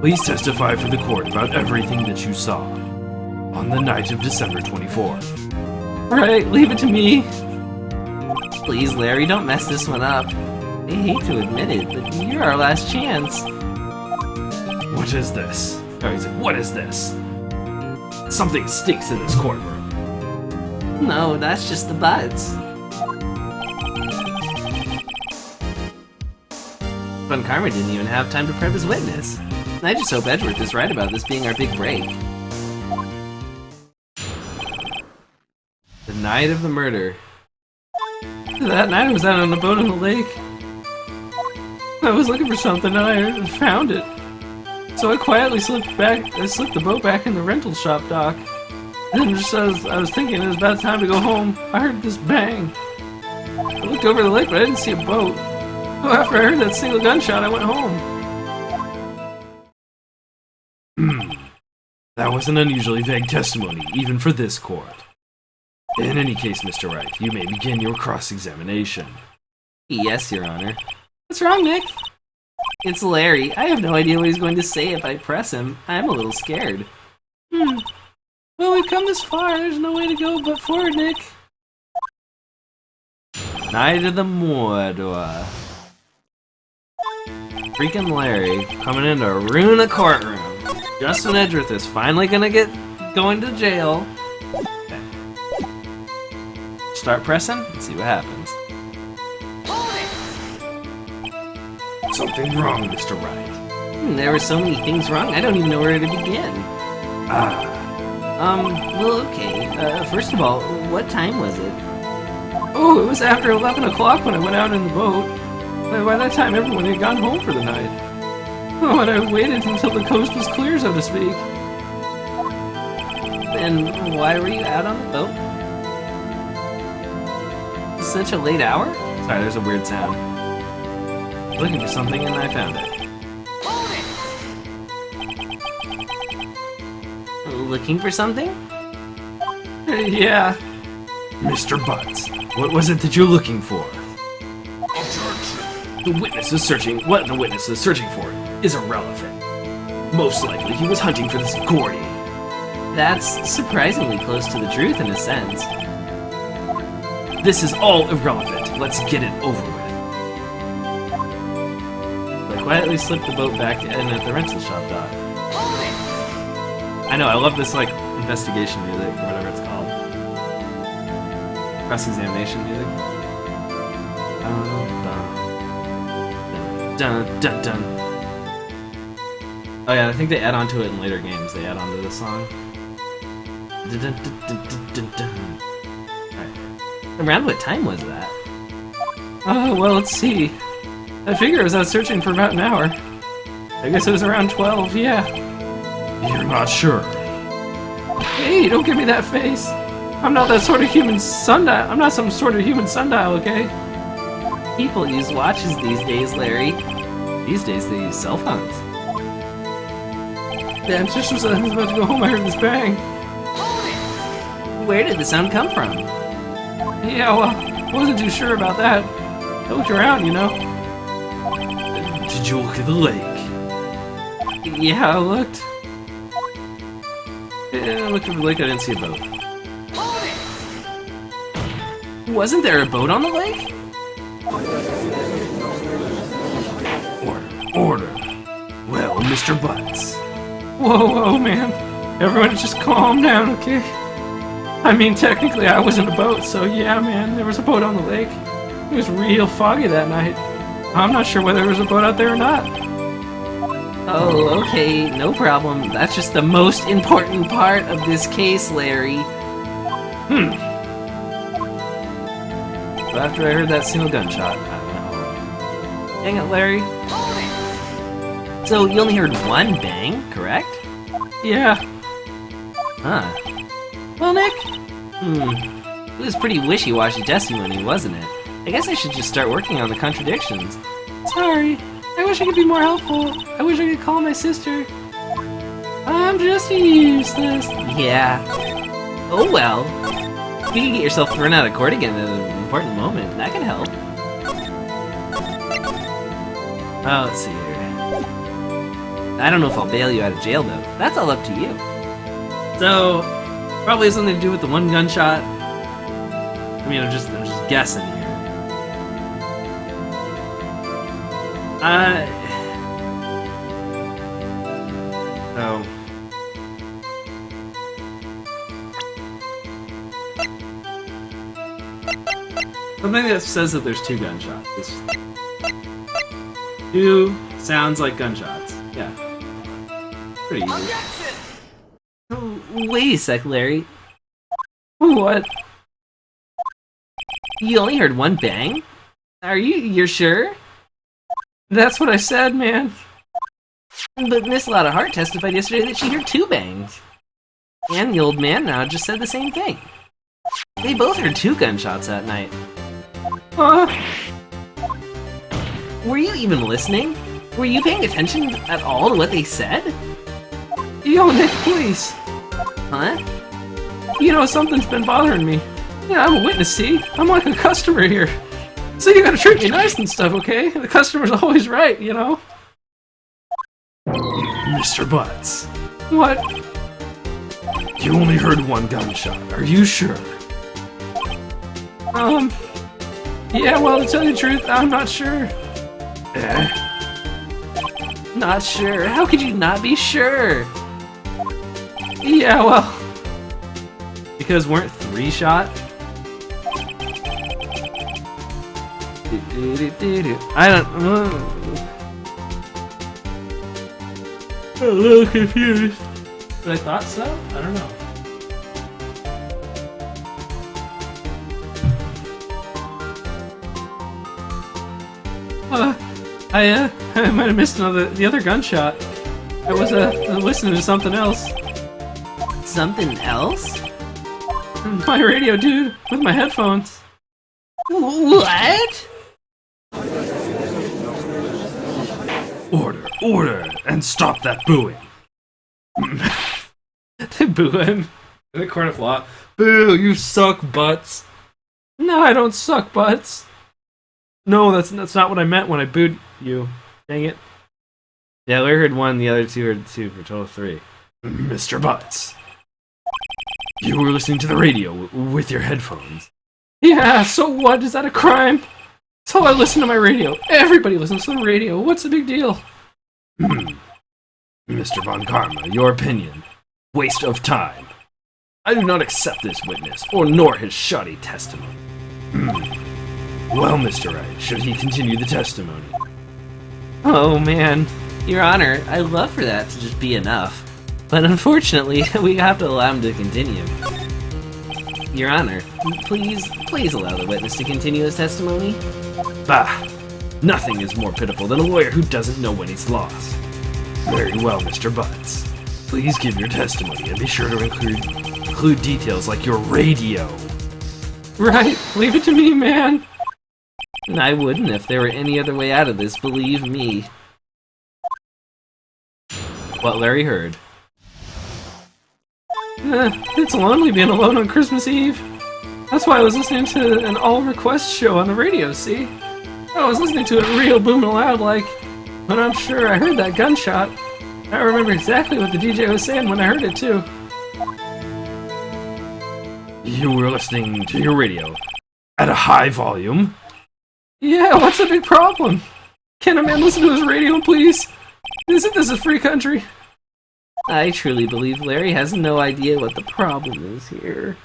please testify for the court about everything that you saw on the night of December 24th. Alright, leave it to me. Please, Larry, don't mess this one up. I hate to admit it, but you're our last chance. What is this? Oh, he's like, what is this? Something stinks in this courtroom. No, that's just the Butz. Von Karma didn't even have time to prep his witness. I just hope Edgeworth is right about this being our big break. The night of the murder. That night I was out on a boat in the lake. I was looking for something and I found it. So I quietly slipped the boat back in the rental shop dock. And just as I was thinking it was about time to go home, I heard this bang. I looked over the lake, but I didn't see a boat. So after I heard that single gunshot, I went home. That was an unusually vague testimony, even for this court. In any case, Mr. Wright, you may begin your cross-examination. Yes, Your Honor. What's wrong, Nick? It's Larry. I have no idea what he's going to say if I press him. I'm a little scared. Well, we've come this far. There's no way to go but forward, Nick. Night of the Mordor. Freaking Larry coming in to ruin a courtroom. Just when Edgeworth is finally gonna get going to jail. Okay. Start pressing and see what happens. Something wrong, Mr. Wright. There were so many things wrong, I don't even know where to begin. Well, okay. First of all, what time was it? Oh, it was after 11 o'clock when I went out in the boat. By that time, everyone had gone home for the night. Oh, and I waited until the coast was clear, so to speak. Then why were you out on the boat? Such a late hour? Sorry, there's a weird sound. Looking for something and I found it. Looking for something? Yeah. Mr. Butz, what was it that you're looking for? The witness is searching. What the witness is searching for is irrelevant. Most likely, he was hunting for this Gordy. That's surprisingly close to the truth in a sense. This is all irrelevant. Let's get it over with. I quietly slipped the boat back in at the rental shop dock. I know, I love this, like, investigation music, or whatever it's called. Cross-examination music. Dun, dun, dun. Oh yeah, I think they add on to it in later games. They add on to this song. Dun, dun, dun, dun, dun, dun, dun. Alright. Around what time was that? Oh, well, let's see. I figure I was out searching for about an hour. I guess it was around 12, yeah. You're not sure. Hey, don't give me that face. I'm not that sort of human sundial. I'm not some sort of human sundial, okay? People use watches these days, Larry. These days they use cell phones. Damn, just as I was about to go home, I heard this bang. Where did the sound come from? Yeah, well, I wasn't too sure about that. I looked around, you know. Did you look at the lake? Yeah, I looked. I looked at the lake, I didn't see a boat. Wasn't there a boat on the lake? Order. Well, Mr. Butz. Whoa, man. Everyone just calm down, okay? I mean, technically I was in a boat, so yeah, man, there was a boat on the lake. It was real foggy that night. I'm not sure whether there was a boat out there or not. Oh, okay, no problem. That's just the most important part of this case, Larry. But after I heard that single gunshot, I went home. Dang it, Larry. So you only heard one bang, correct? Yeah. Huh. Well, Nick? It was pretty wishy-washy testimony, wasn't it? I guess I should just start working on the contradictions. Sorry. I wish I could be more helpful. I wish I could call my sister. I'm just useless. Yeah. Oh well. You can get yourself thrown out of court again at an important moment. That can help. Oh, let's see here. I don't know if I'll bail you out of jail, though. That's all up to you. So, probably has something to do with the one gunshot. I mean, I'm just guessing here. Oh. Something that says that there's two gunshots. Two sounds like gunshots. Yeah. Pretty easy. Oh, wait a sec, Larry. What? You only heard one bang? You're sure? That's what I said, man. But Miss Lotta Hart testified yesterday that she heard two bangs. And the old man now just said the same thing. They both heard two gunshots that night. Were you even listening? Were you paying attention at all to what they said? Yo, Nick, please. Huh? You know, something's been bothering me. Yeah, I'm a witness, see? I'm like a customer here. So you gotta treat me nice and stuff, okay? The customer's always right, you know? Mr. Butz, What? you only heard one gunshot. Are you sure? Yeah, well, to tell you the truth, I'm not sure. Not sure. How could you not be sure? Yeah, well... Because weren't 3 shot? I don't... I'm a little confused. But I thought so? I don't know. I might have missed the other gunshot. I was listening to something else. Something else? My radio, dude, with my headphones. What? Order, and stop that booing. They boo him in the court of law. Boo, you suck, Butz. No, I don't suck, Butz. No, that's not what I meant when I booed you. Dang it. Yeah, Larry heard 1, the other 2 heard 2, for a total of 3. Mr. Butz, you were listening to the radio with your headphones. Yeah, so what? Is that a crime? That's how I listen to my radio. Everybody listens to the radio. What's the big deal? Mr. Von Karma, your opinion. Waste of time. I do not accept this witness, or nor his shoddy testimony. Well, Mr. Wright, should he continue the testimony? Oh, man. Your Honor, I'd love for that to just be enough. But unfortunately, we have to allow him to continue. Your Honor, please allow the witness to continue his testimony. Bah! Nothing is more pitiful than a lawyer who doesn't know when he's lost. Very well, Mr. Butz. Please give your testimony and be sure to include details like your radio. Right, leave it to me, man. I wouldn't if there were any other way out of this, believe me. What Larry heard. It's lonely being alone on Christmas Eve. That's why I was listening to an all-request show on the radio, see? I was listening to it real booming loud like, but I'm sure I heard that gunshot. I remember exactly what the DJ was saying when I heard it, too. You were listening to your radio at a high volume? Yeah, what's the big problem? Can a man listen to his radio, please? Isn't this a free country? I truly believe Larry has no idea what the problem is here.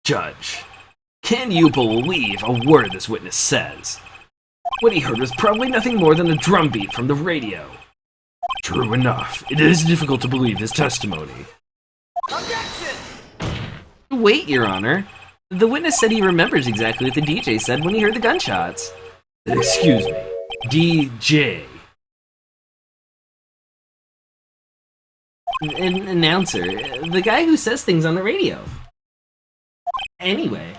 Judge, can you believe a word this witness says? What he heard was probably nothing more than a drumbeat from the radio. True enough, it is difficult to believe his testimony. Wait, Your Honor. The witness said he remembers exactly what the DJ said when he heard the gunshots. Excuse me, DJ. An announcer. The guy who says things on the radio. Anyway.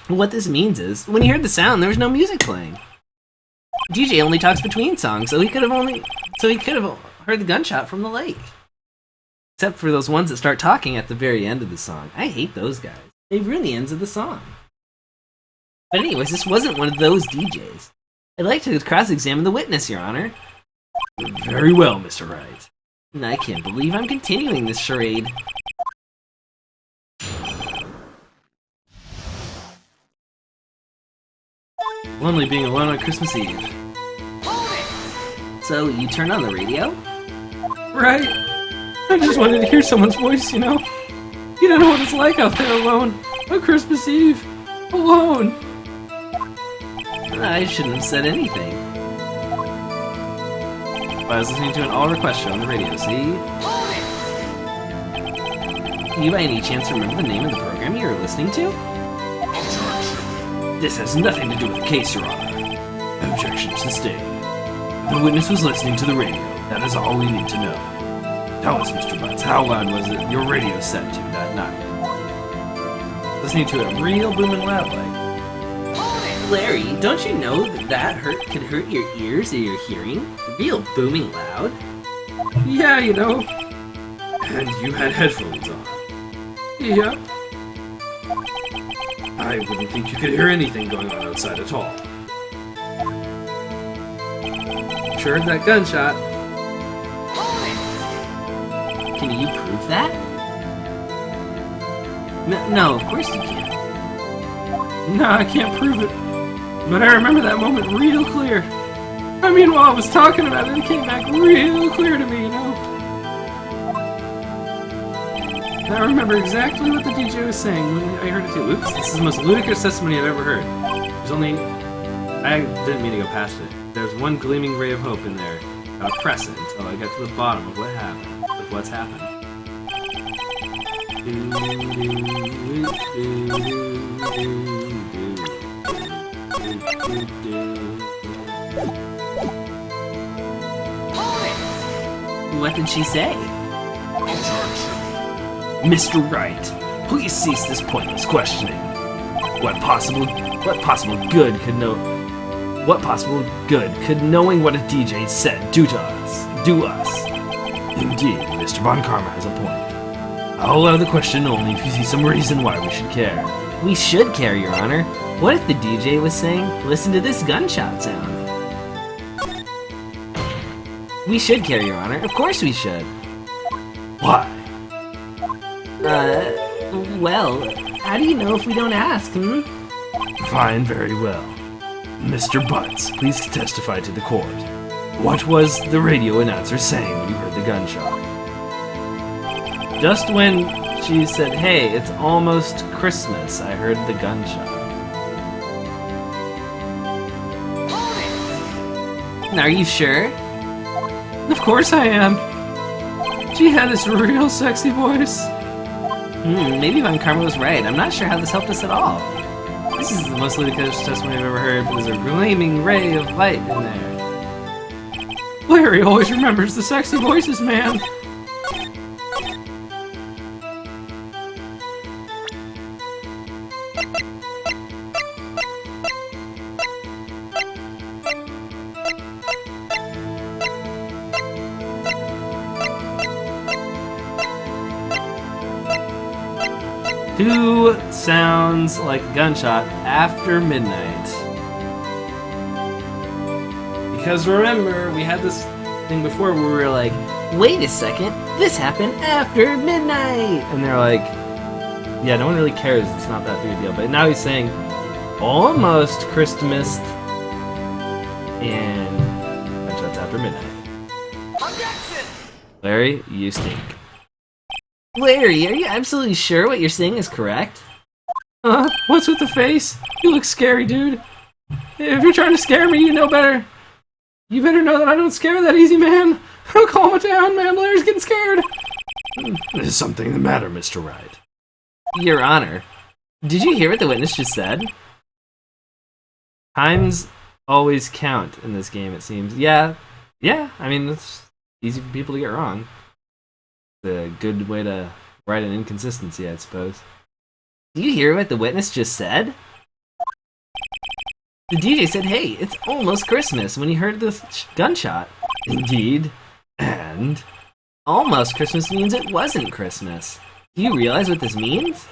What this means is, when he heard the sound, there was no music playing. DJ only talks between songs, so he could have heard the gunshot from the lake. Except for those ones that start talking at the very end of the song. I hate those guys. They ruin the ends of the song. But anyways, this wasn't one of those DJs. I'd like to cross-examine the witness, Your Honor. Very well, Mr. Wright. I can't believe I'm continuing this charade. Lonely being alone on Christmas Eve. So, you turned on the radio? Right. I just wanted to hear someone's voice, you know? You don't know what it's like out there alone on Christmas Eve. Alone. I shouldn't have said anything. I was listening to an all-request show on the radio, see? You by any chance remember the name of the program you were listening to? This has nothing to do with the case, Your Honor. Objection sustained. The witness was listening to the radio. That is all we need to know. Tell us, Mr. Butz, how loud was it your radio set to that night? Listening to it real booming loud like. Larry, don't you know that could hurt your ears or your hearing? Real booming loud? Yeah, you know. And you had headphones on. Yeah. I wouldn't think you could hear anything going on outside at all. sure heard that gunshot. Can you prove that? No, of course you can't. No, I can't prove it. But I remember that moment real clear. I mean, while I was talking about it, it came back real clear to me, you know? And I remember exactly what the DJ was saying when I heard it too. Oops, this is the most ludicrous testimony I've ever heard. There's only... I didn't mean to go past it. There's one gleaming ray of hope in there. I'll press it until I get to the bottom of what happened. Of what's happened. What did she say? Mr. Wright, please cease this pointless questioning. What possible good could knowing what a DJ said do us? Indeed, Mr. Von Karma has a point. I'll allow the question only if you see some reason why we should care. We should care, Your Honor. What if the DJ was saying, listen to this gunshot sound? We should care, Your Honor. Of course we should. Why? Well, how do you know if we don't ask, Fine, very well. Mr. Butz, please testify to the court. What was the radio announcer saying when you heard the gunshot? Just when she said, hey, it's almost Christmas, I heard the gunshot. Are you sure? Of course I am. She had this real sexy voice. Maybe Von Karma was right. I'm not sure how this helped us at all. This is the most ludicrous testimony I've ever heard, but there's a gleaming ray of light in there. Larry always remembers the sexy voices, man. Two sounds like a gunshot after midnight. Because remember, we had this thing before where we were like, wait a second, this happened after midnight! and they're like, yeah, no one really cares, it's not that big a deal. But now he's saying, almost Christmas, and gunshots after midnight. Objection! Larry, you stink. Larry, are you absolutely sure what you're saying is correct? What's with the face? You look scary, dude. If you're trying to scare me, you know better. You better know that I don't scare that easy, man. Calm it down, man. Larry's getting scared. There's something the matter, Mr. Wright. Your Honor, did you hear what the witness just said? Times always count in this game, it seems. Yeah, I mean, it's easy for people to get wrong. It's a good way to write an inconsistency, I suppose. Do you hear what the witness just said? The DJ said, hey, it's almost Christmas when he heard the gunshot. Indeed. And? Almost Christmas means it wasn't Christmas. Do you realize what this means?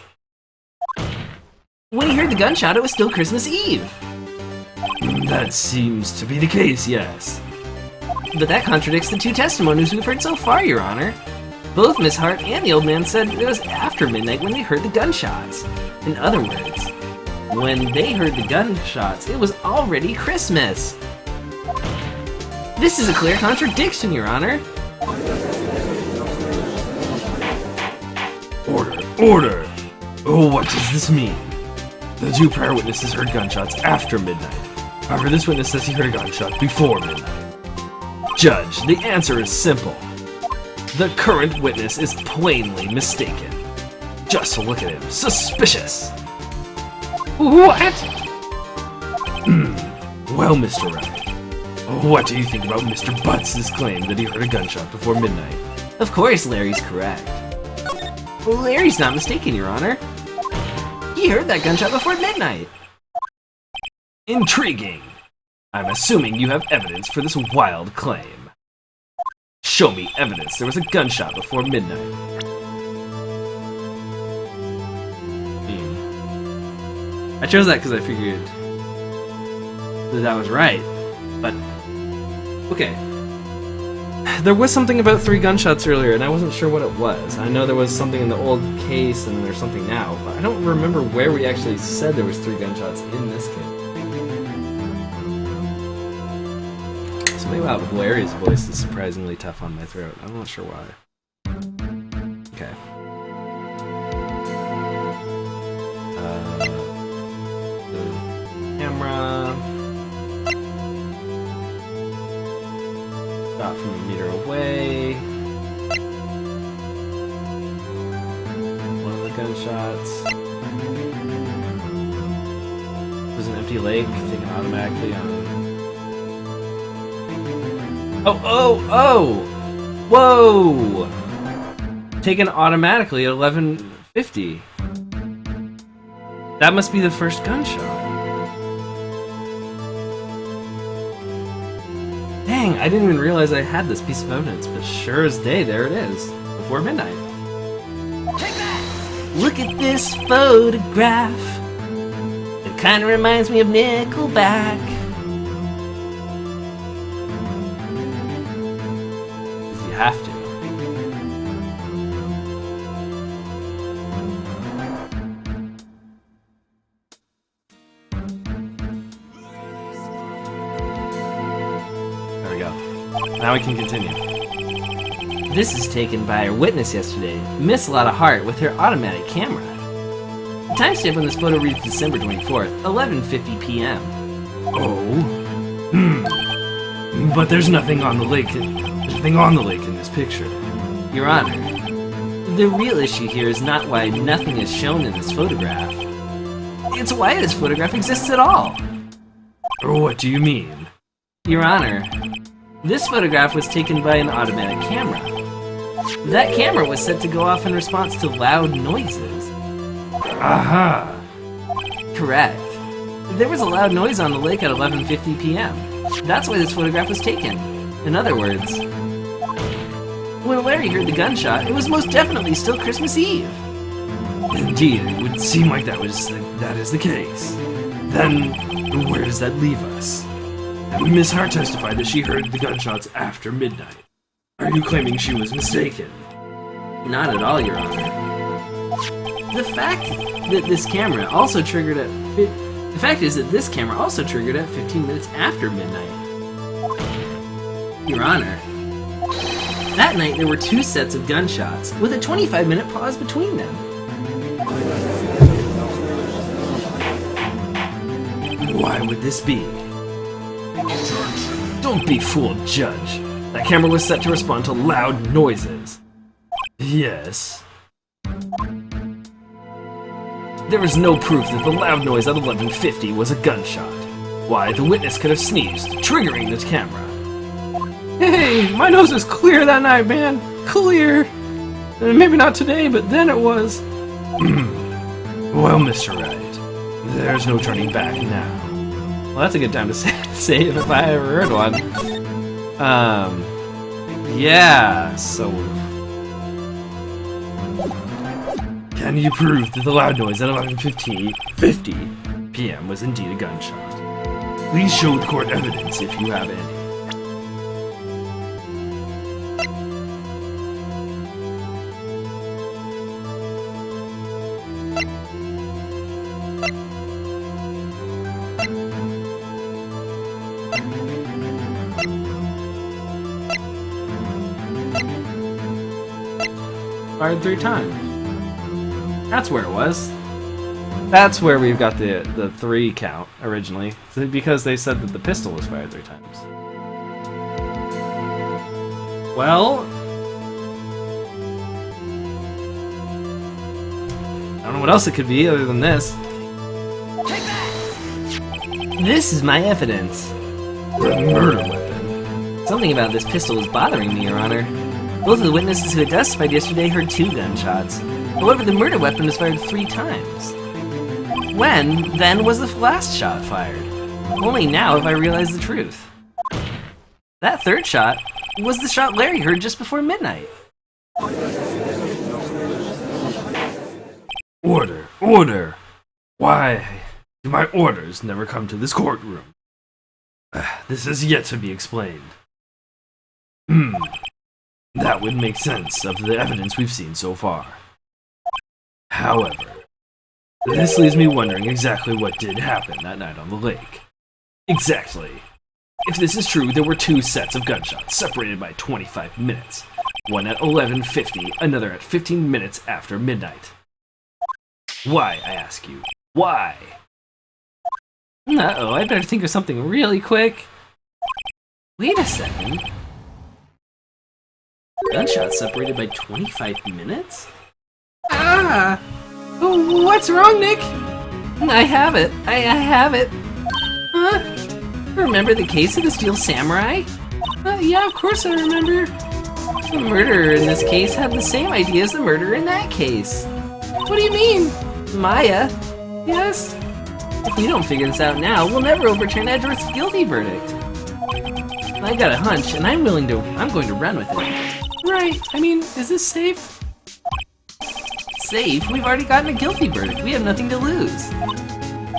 When he heard the gunshot, it was still Christmas Eve. That seems to be the case, yes. But that contradicts the two testimonies we've heard so far, Your Honor. Both Miss Hart and the old man said it was after midnight when they heard the gunshots. In other words, when they heard the gunshots, it was already Christmas. This is a clear contradiction, Your Honor. Order! Oh, what does this mean? The two prior witnesses heard gunshots after midnight. However, this witness says he heard a gunshot before midnight. Judge, the answer is simple. The current witness is plainly mistaken. Just look at him. Suspicious! What? Well, Mr. Wright, what do you think about Mr. Butz's claim that he heard a gunshot before midnight? Of course Larry's correct. Larry's not mistaken, Your Honor. He heard that gunshot before midnight. Intriguing. I'm assuming you have evidence for this wild claim. Show me evidence there was a gunshot before midnight. I chose that because I figured that was right, but Okay. There was something about 3 gunshots earlier, and I wasn't sure what it was. I know there was something in the old case, and there's something now, but I don't remember where we actually said there was 3 gunshots in this case. Something about Larry's voice is surprisingly tough on my throat. I'm not sure why. Okay. The camera. Shot from a meter away. One of the gunshots. There's an empty lake taken automatically on. Oh! Whoa! Taken automatically at 11:50. That must be the first gunshot. Dang, I didn't even realize I had this piece of evidence, but sure as day, there it is. Before midnight. Take that! Look at this photograph. It kinda reminds me of Nickelback. You have to. There we go. Now we can continue. This is taken by our witness yesterday, Miss Lotta Hart, with her automatic camera. The timestamp on this photo reads December 24th, 11:50 p.m. Oh. But there's nothing on the lake. There's nothing on the lake in this picture. Your Honor, the real issue here is not why nothing is shown in this photograph. It's why this photograph exists at all. Or what do you mean? Your Honor, this photograph was taken by an automatic camera. That camera was set to go off in response to loud noises. Aha! Correct. There was a loud noise on the lake at 11:50 p.m. That's why this photograph was taken. In other words, when Larry heard the gunshot, it was most definitely still Christmas Eve. Indeed, it would seem like that is the case. Then, where does that leave us? Miss Hart testified that she heard the gunshots after midnight. Are you claiming she was mistaken? Not at all, Your Honor. The fact that this camera also triggered at 15 minutes after midnight. Your Honor, that night there were 2 sets of gunshots with a 25-minute pause between them. Why would this be? Don't be fooled, Judge. That camera was set to respond to loud noises. Yes. There is no proof that the loud noise at 11:50 was a gunshot. Why, the witness could have sneezed, triggering this camera. Hey, my nose is clear that night, man. Clear. Maybe not today, but then it was. Well, Mr. Wright, there's no turning back now. Well, that's a good time to say it if I ever heard one. Yeah, so... Can you prove that the loud noise at 11:50 p.m. was indeed a gunshot? Please show the court evidence if you have any. Fired 3 times. That's where it was. That's where we've got the 3 count originally, because they said that the pistol was fired 3 times. Well, I don't know what else it could be other than this. This is my evidence. The murder weapon. Something about this pistol is bothering me, Your Honor. Both of the witnesses who had testified yesterday heard 2 gunshots. However, the murder weapon was fired 3 times. When, then, was the last shot fired? Only now have I realized the truth. That 3rd shot was the shot Larry heard just before midnight. Order! Order! Why do my orders never come to this courtroom? This is yet to be explained. That would make sense of the evidence we've seen so far. However, this leaves me wondering exactly what did happen that night on the lake. Exactly. If this is true, there were 2 sets of gunshots separated by 25 minutes. One at 11:50, another at 15 minutes after midnight. Why, I ask you? Why? Uh-oh, I better think of something really quick. Wait a second. Gunshots separated by 25 minutes? Ah! Oh, what's wrong, Nick? I have it. I have it. Remember the case of the Steel Samurai? Yeah, of course I remember. The murderer in this case had the same idea as the murderer in that case. What do you mean? Maya, Yes? if we don't figure this out now, we'll never overturn Edgeworth's guilty verdict. I got a hunch, and I'm going to run with it. Right. I mean, is this safe? Safe? We've already gotten a guilty verdict. We have nothing to lose.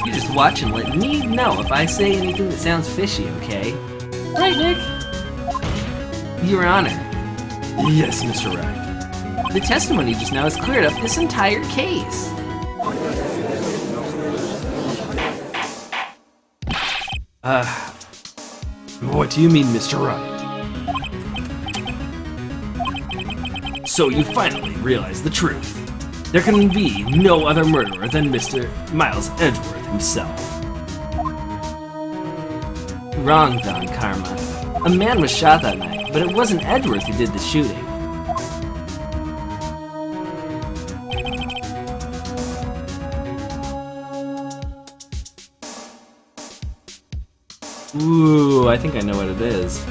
You just watch and let me know if I say anything that sounds fishy, okay? Right, Nick? Your Honor, Yes, Mr. Wright. the testimony just now has cleared up this entire case. What do you mean, Mr. Wright? So you finally realize the truth. There can be no other murderer than Mr. Miles Edgeworth himself. Wrong, Don Karma. A man was shot that night, but it wasn't Edgeworth who did the shooting. Ooh, I think I know what it is.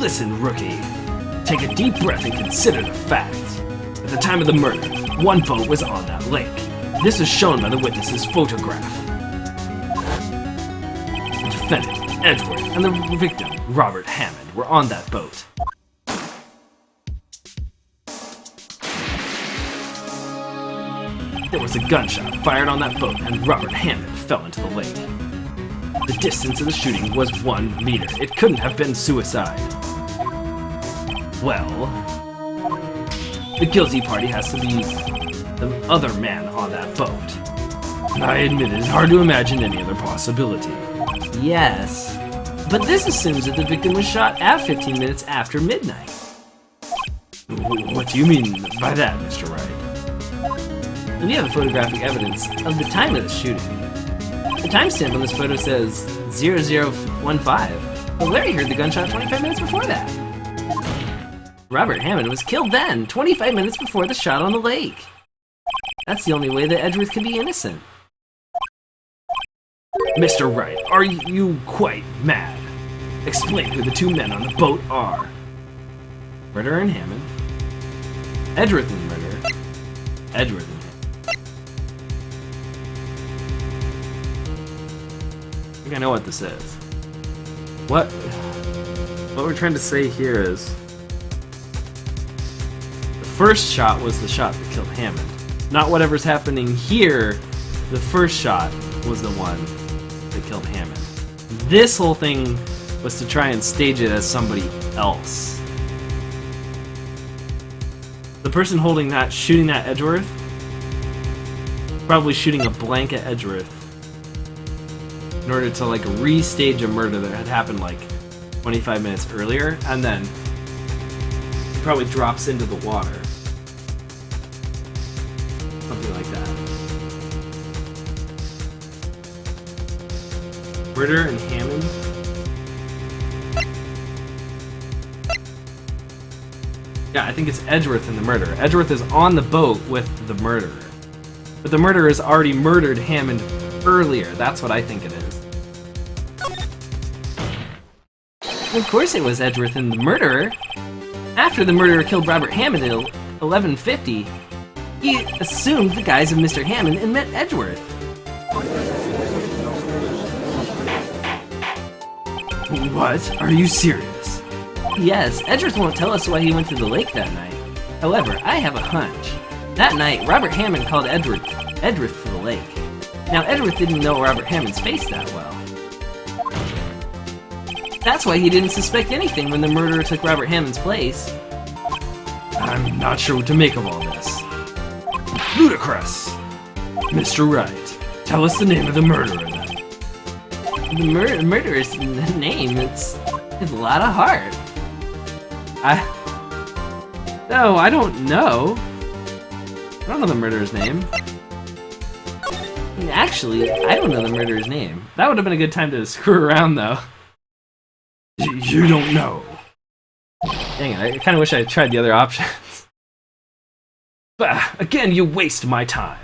Listen, rookie. Take a deep breath and consider the facts. At the time of the murder, 1 boat was on that lake. This is shown by the witness's photograph. The defendant, Edgeworth, and the victim, Robert Hammond, were on that boat. There was a gunshot fired on that boat, and Robert Hammond fell into the lake. The distance of the shooting was 1 meter. It couldn't have been suicide. Well, the guilty party has to be the other man on that boat. I admit it's hard to imagine any other possibility. Yes, but this assumes that the victim was shot at 15 minutes after midnight. What do you mean by that, Mr. Wright? We have photographic evidence of the time of the shooting. The timestamp on this photo says 0015, but Larry heard the gunshot 25 minutes before that. Robert Hammond was killed then, 25 minutes before the shot on the lake. That's the only way that Edgeworth could be innocent. Mr. Wright, are you quite mad? Explain who the 2 men on the boat are. Murderer and Hammond. Edgeworth and the murderer. Edgeworth and Hammond. I think I know what this is. What we're trying to say here is the first shot was the shot that killed Hammond. Not whatever's happening here, the first shot was the one that killed Hammond. This whole thing was to try and stage it as somebody else. The person holding that, shooting that Edgeworth, probably shooting a blank at Edgeworth in order to like restage a murder that had happened like 25 minutes earlier, and then probably drops into the water. Something like that. Murder and Hammond. Yeah, I think it's Edgeworth and the murderer. Edgeworth is on the boat with the murderer. But the murderer has already murdered Hammond earlier. That's what I think it is. Of course it was Edgeworth and the murderer. After the murderer killed Robert Hammond at 11:50, he assumed the guise of Mr. Hammond and met Edgeworth. What? Are you serious? Yes, Edgeworth won't tell us why he went to the lake that night. However, I have a hunch. That night, Robert Hammond called Edgeworth to the lake. Now, Edgeworth didn't know Robert Hammond's face that well. That's why he didn't suspect anything when the murderer took Robert Hammond's place. I'm not sure what to make of all this. Ludicrous! Mr. Wright, tell us the name of the murderer then. The murderer's name, it's a lot of heart. No, I don't know. I don't know the murderer's name. Actually, I don't know the murderer's name. That would have been a good time to screw around, though. You don't know. Dang it, I kind of wish I had tried the other options. Bah, again, you waste my time.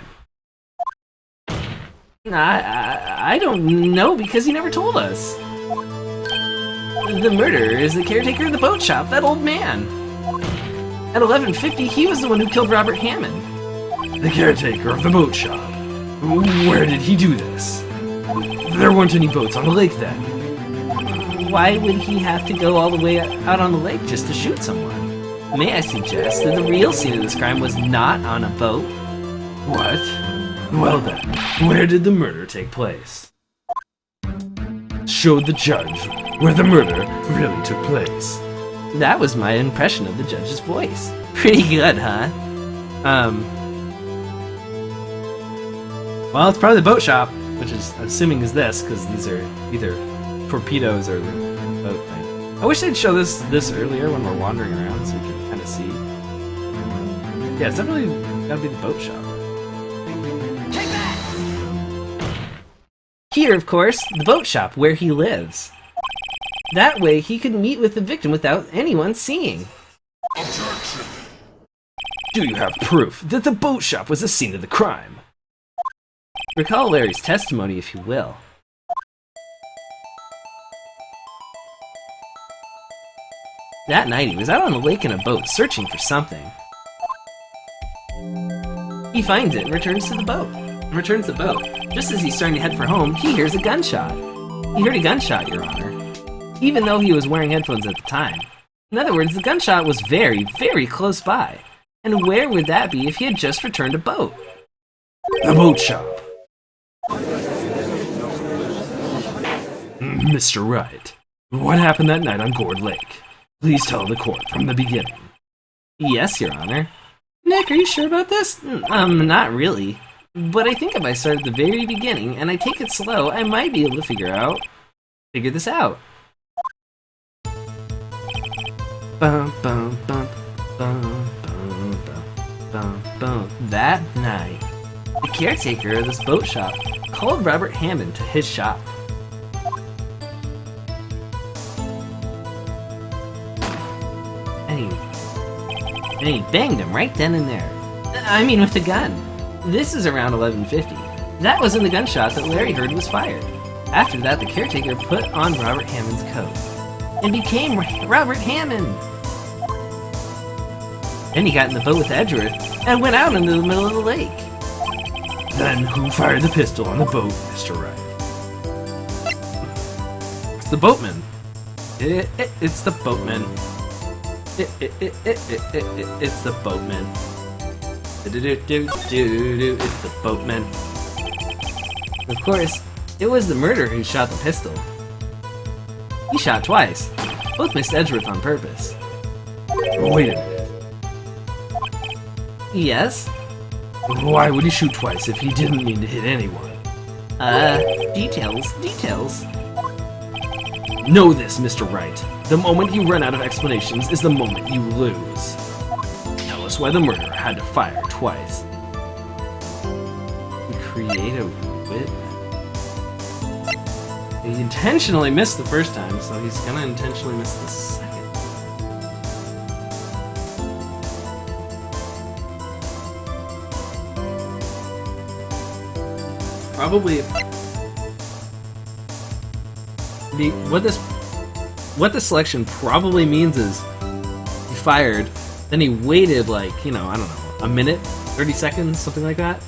I don't know because he never told us. The murderer is the caretaker of the boat shop, that old man. At 11:50, he was the one who killed Robert Hammond. The caretaker of the boat shop. Where did he do this? There weren't any boats on the lake then. Why would he have to go all the way out on the lake just to shoot someone? May I suggest that the real scene of this crime was not on a boat? What? Well then, where did the murder take place? Show the judge where the murder really took place. That was my impression of the judge's voice. Pretty good, huh? Well, it's probably the boat shop, which is assuming is this, because these are either torpedoes or the boat thing. I wish they'd show this earlier when we're wandering around so we can kind of see. Yeah, it's definitely gotta be the boat shop. Here, of course, the boat shop where he lives. That way, he could meet with the victim without anyone seeing. Objection! Do you have proof that the boat shop was the scene of the crime? Recall Larry's testimony, if you will. That night, he was out on the lake in a boat, searching for something. He finds it and returns the boat. Just as he's starting to head for home, he hears a gunshot. He heard a gunshot, Your Honor, even though he was wearing headphones at the time. In other words, the gunshot was very, very close by. And where would that be if he had just returned a boat? The boat shop. Mr. Wright, what happened that night on Gourd Lake? Please tell the court from the beginning. Yes, Your Honor. Nick, are you sure about this? Not really. But I think if I start at the very beginning and I take it slow, I might be able to figure this out. Bum, bum, bum, bum, bum, bum, bum. That night, the caretaker of this boat shop called Robert Hammond to his shop. And he banged him right then and there. I mean, with a gun. This is around 11:50. That was when the gunshot that Larry heard was fired. After that, the caretaker put on Robert Hammond's coat and became Robert Hammond. Then he got in the boat with Edgeworth and went out into the middle of the lake. Then who fired the pistol on the boat, Mr. Wright? It's the boatman. It's the boatman. It's the boatman. It's the boatman. Of course, it was the murderer who shot the pistol. He shot twice. Both missed Edgeworth on purpose. Wait a minute. Yes? Why would he shoot twice if he didn't mean to hit anyone? Details. Know this, Mr. Wright. The moment you run out of explanations is the moment you lose. Tell us why the murderer had to fire twice. Create a witness. He intentionally missed the first time, so he's gonna intentionally miss the second. Probably what this selection probably means is he fired, then he waited like, I don't know, a minute, 30 seconds, something like that.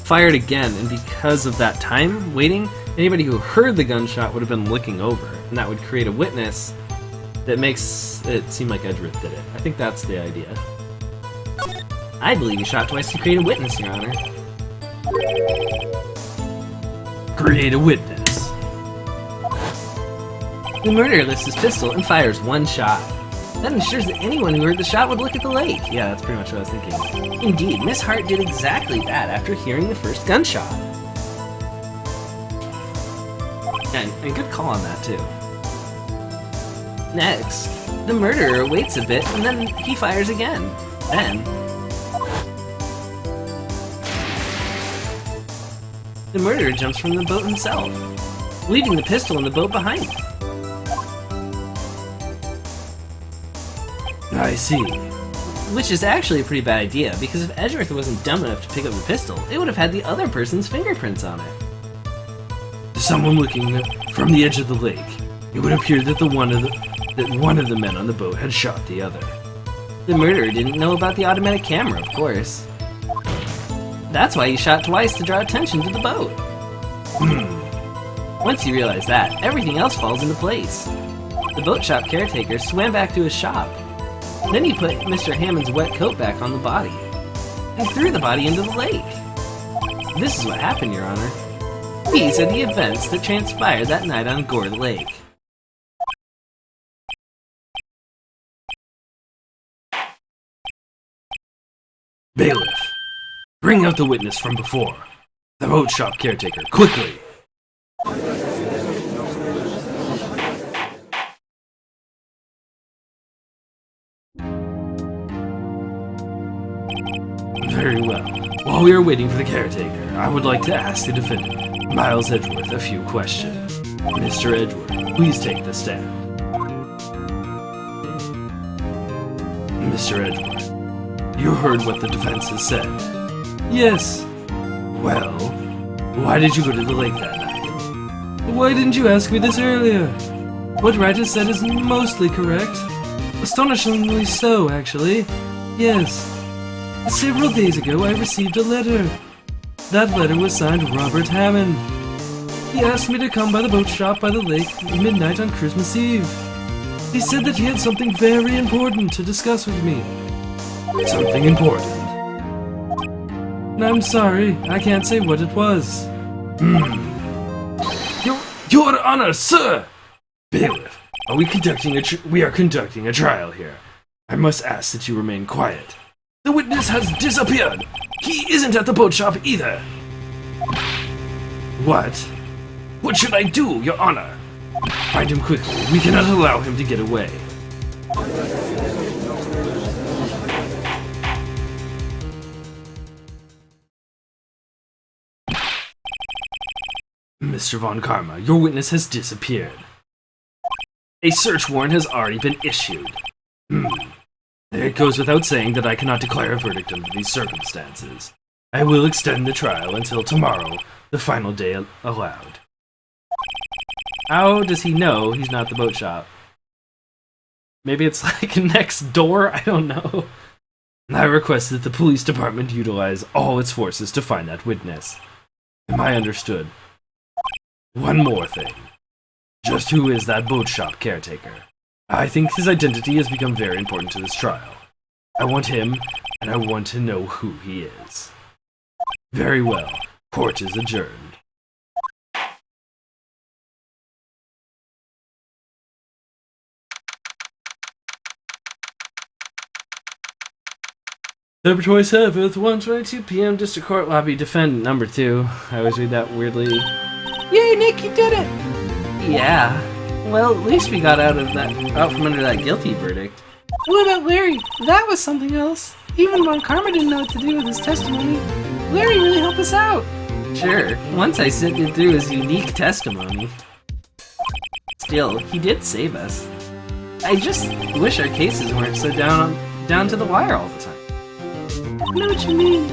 Fired again, and because of that time waiting, anybody who heard the gunshot would have been looking over, and that would create a witness that makes it seem like Edgeworth did it. I think that's the idea. I believe he shot twice to create a witness, Your Honor. Create a witness. The murderer lifts his pistol and fires one shot. That ensures that anyone who heard the shot would look at the lake. Yeah, that's pretty much what I was thinking. Indeed, Miss Hart did exactly that after hearing the first gunshot. And good call on that, too. Next, the murderer waits a bit and then he fires again. Then, the murderer jumps from the boat himself, leaving the pistol in the boat behind him. I see. Which is actually a pretty bad idea, because if Edgeworth wasn't dumb enough to pick up the pistol, it would have had the other person's fingerprints on it. To someone looking from the edge of the lake, it would appear that one of the men on the boat had shot the other. The murderer didn't know about the automatic camera, of course. That's why he shot twice to draw attention to the boat. Once he realized that, everything else falls into place. The boat shop caretaker swam back to his shop. Then he put Mr. Hammond's wet coat back on the body, and threw the body into the lake. This is what happened, Your Honor. These are the events that transpired that night on Gore Lake. Bailiff, bring out the witness from before. The boat shop caretaker, quickly! Very well. While we are waiting for the caretaker, I would like to ask the defendant, Miles Edgeworth, a few questions. Mr. Edgeworth, please take the stand. Mr. Edgeworth, you heard what the defense has said. Yes. Well, why did you go to the lake that night? Why didn't you ask me this earlier? What Wright has said is mostly correct. Astonishingly so, actually. Yes. Several days ago, I received a letter. That letter was signed Robert Hammond. He asked me to come by the boat shop by the lake at midnight on Christmas Eve. He said that he had something very important to discuss with me. Something important? I'm sorry, I can't say what it was. Your Honor, sir! Bailiff, we are conducting a trial here. I must ask that you remain quiet. The witness has disappeared! He isn't at the boat shop either! What? What should I do, Your Honor? Find him quickly. We cannot allow him to get away. Mr. Von Karma, your witness has disappeared. A search warrant has already been issued. It goes without saying that I cannot declare a verdict under these circumstances. I will extend the trial until tomorrow, the final day allowed. How does he know he's not at the boat shop? Maybe it's like next door? I don't know. I request that the police department utilize all its forces to find that witness. Am I understood? One more thing. Just who is that boat shop caretaker? I think his identity has become very important to this trial. I want him, and I want to know who he is. Very well. Court is adjourned. Third choice have at 1:22 p.m. District Court Lobby. Defendant number 2. I always read that weirdly. Yay, Nick, you did it! Yeah. Well, at least we got out from under that guilty verdict. What about Larry? That was something else. Even Von Karma didn't know what to do with his testimony. Larry really helped us out. Sure, once I sifted through his unique testimony. Still, he did save us. I just wish our cases weren't so down to the wire all the time. I know what you mean.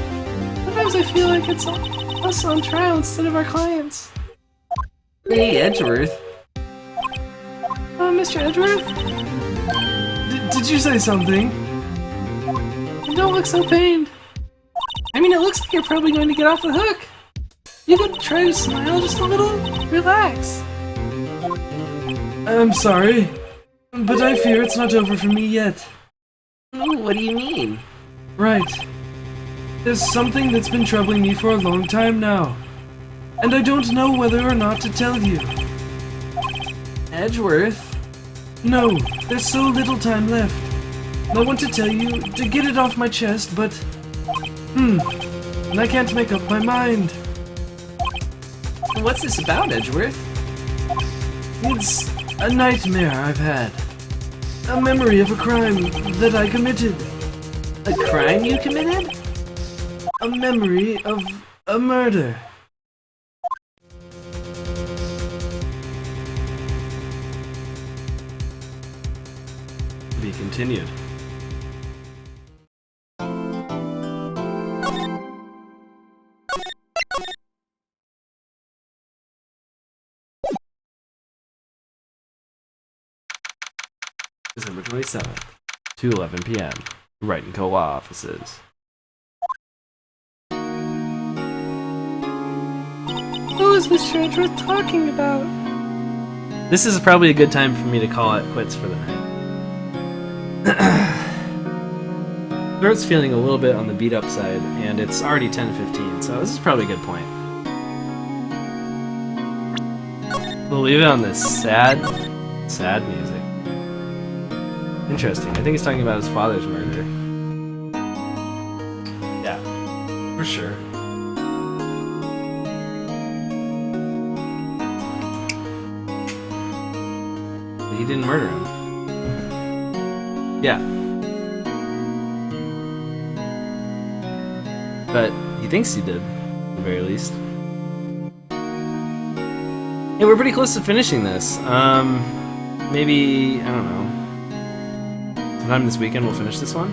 Sometimes I feel like it's us on trial instead of our clients. Hey, Edgeworth. Mr. Edgeworth? Did you say something? You don't look so pained. I mean, it looks like you're probably going to get off the hook. You could try to smile just a little. Relax. I'm sorry, but I fear it's not over for me yet. Ooh, what do you mean? Right. There's something that's been troubling me for a long time now, and I don't know whether or not to tell you. Edgeworth? No, there's so little time left. I want to tell you to get it off my chest, but... and I can't make up my mind. What's this about, Edgeworth? It's a nightmare I've had. A memory of a crime that I committed. A crime you committed? A memory of a murder. To be continued. December 27th, 2:11 p.m. Right in Co offices. Who is Mr. Edgeworth talking about? This is probably a good time for me to call it quits for the night. Throat's feeling a little bit on the beat up side, and it's already 10:15, so this is probably a good point. We'll leave it on this sad music. Interesting. I think he's talking about his father's murder. Yeah, for sure. He didn't murder him. Yeah. But he thinks he did, at the very least. Yeah, we're pretty close to finishing this. Maybe, I don't know. Sometime this weekend we'll finish this one.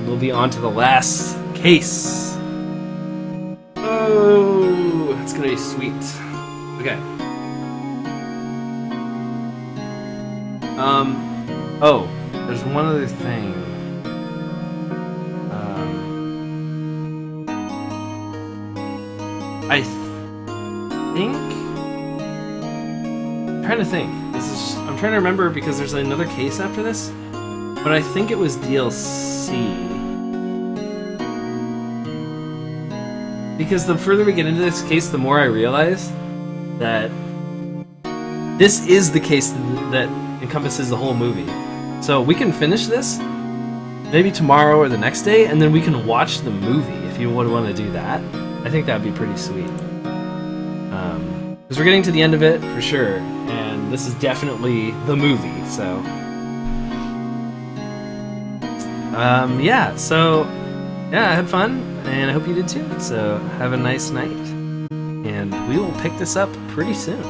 We'll be on to the last case. Oh, it's gonna be sweet. Okay. Oh, there's one other thing. I think... I'm trying to think. I'm trying to remember because there's another case after this, but I think it was DLC. Because the further we get into this case, the more I realize that this is the case that encompasses the whole movie. So we can finish this maybe tomorrow or the next day, and then we can watch the movie if you would want to do that. I think that'd be pretty sweet. Because we're getting to the end of it for sure, and this is definitely the movie. So, yeah. So, yeah, I had fun, and I hope you did too. So have a nice night, and we will pick this up pretty soon.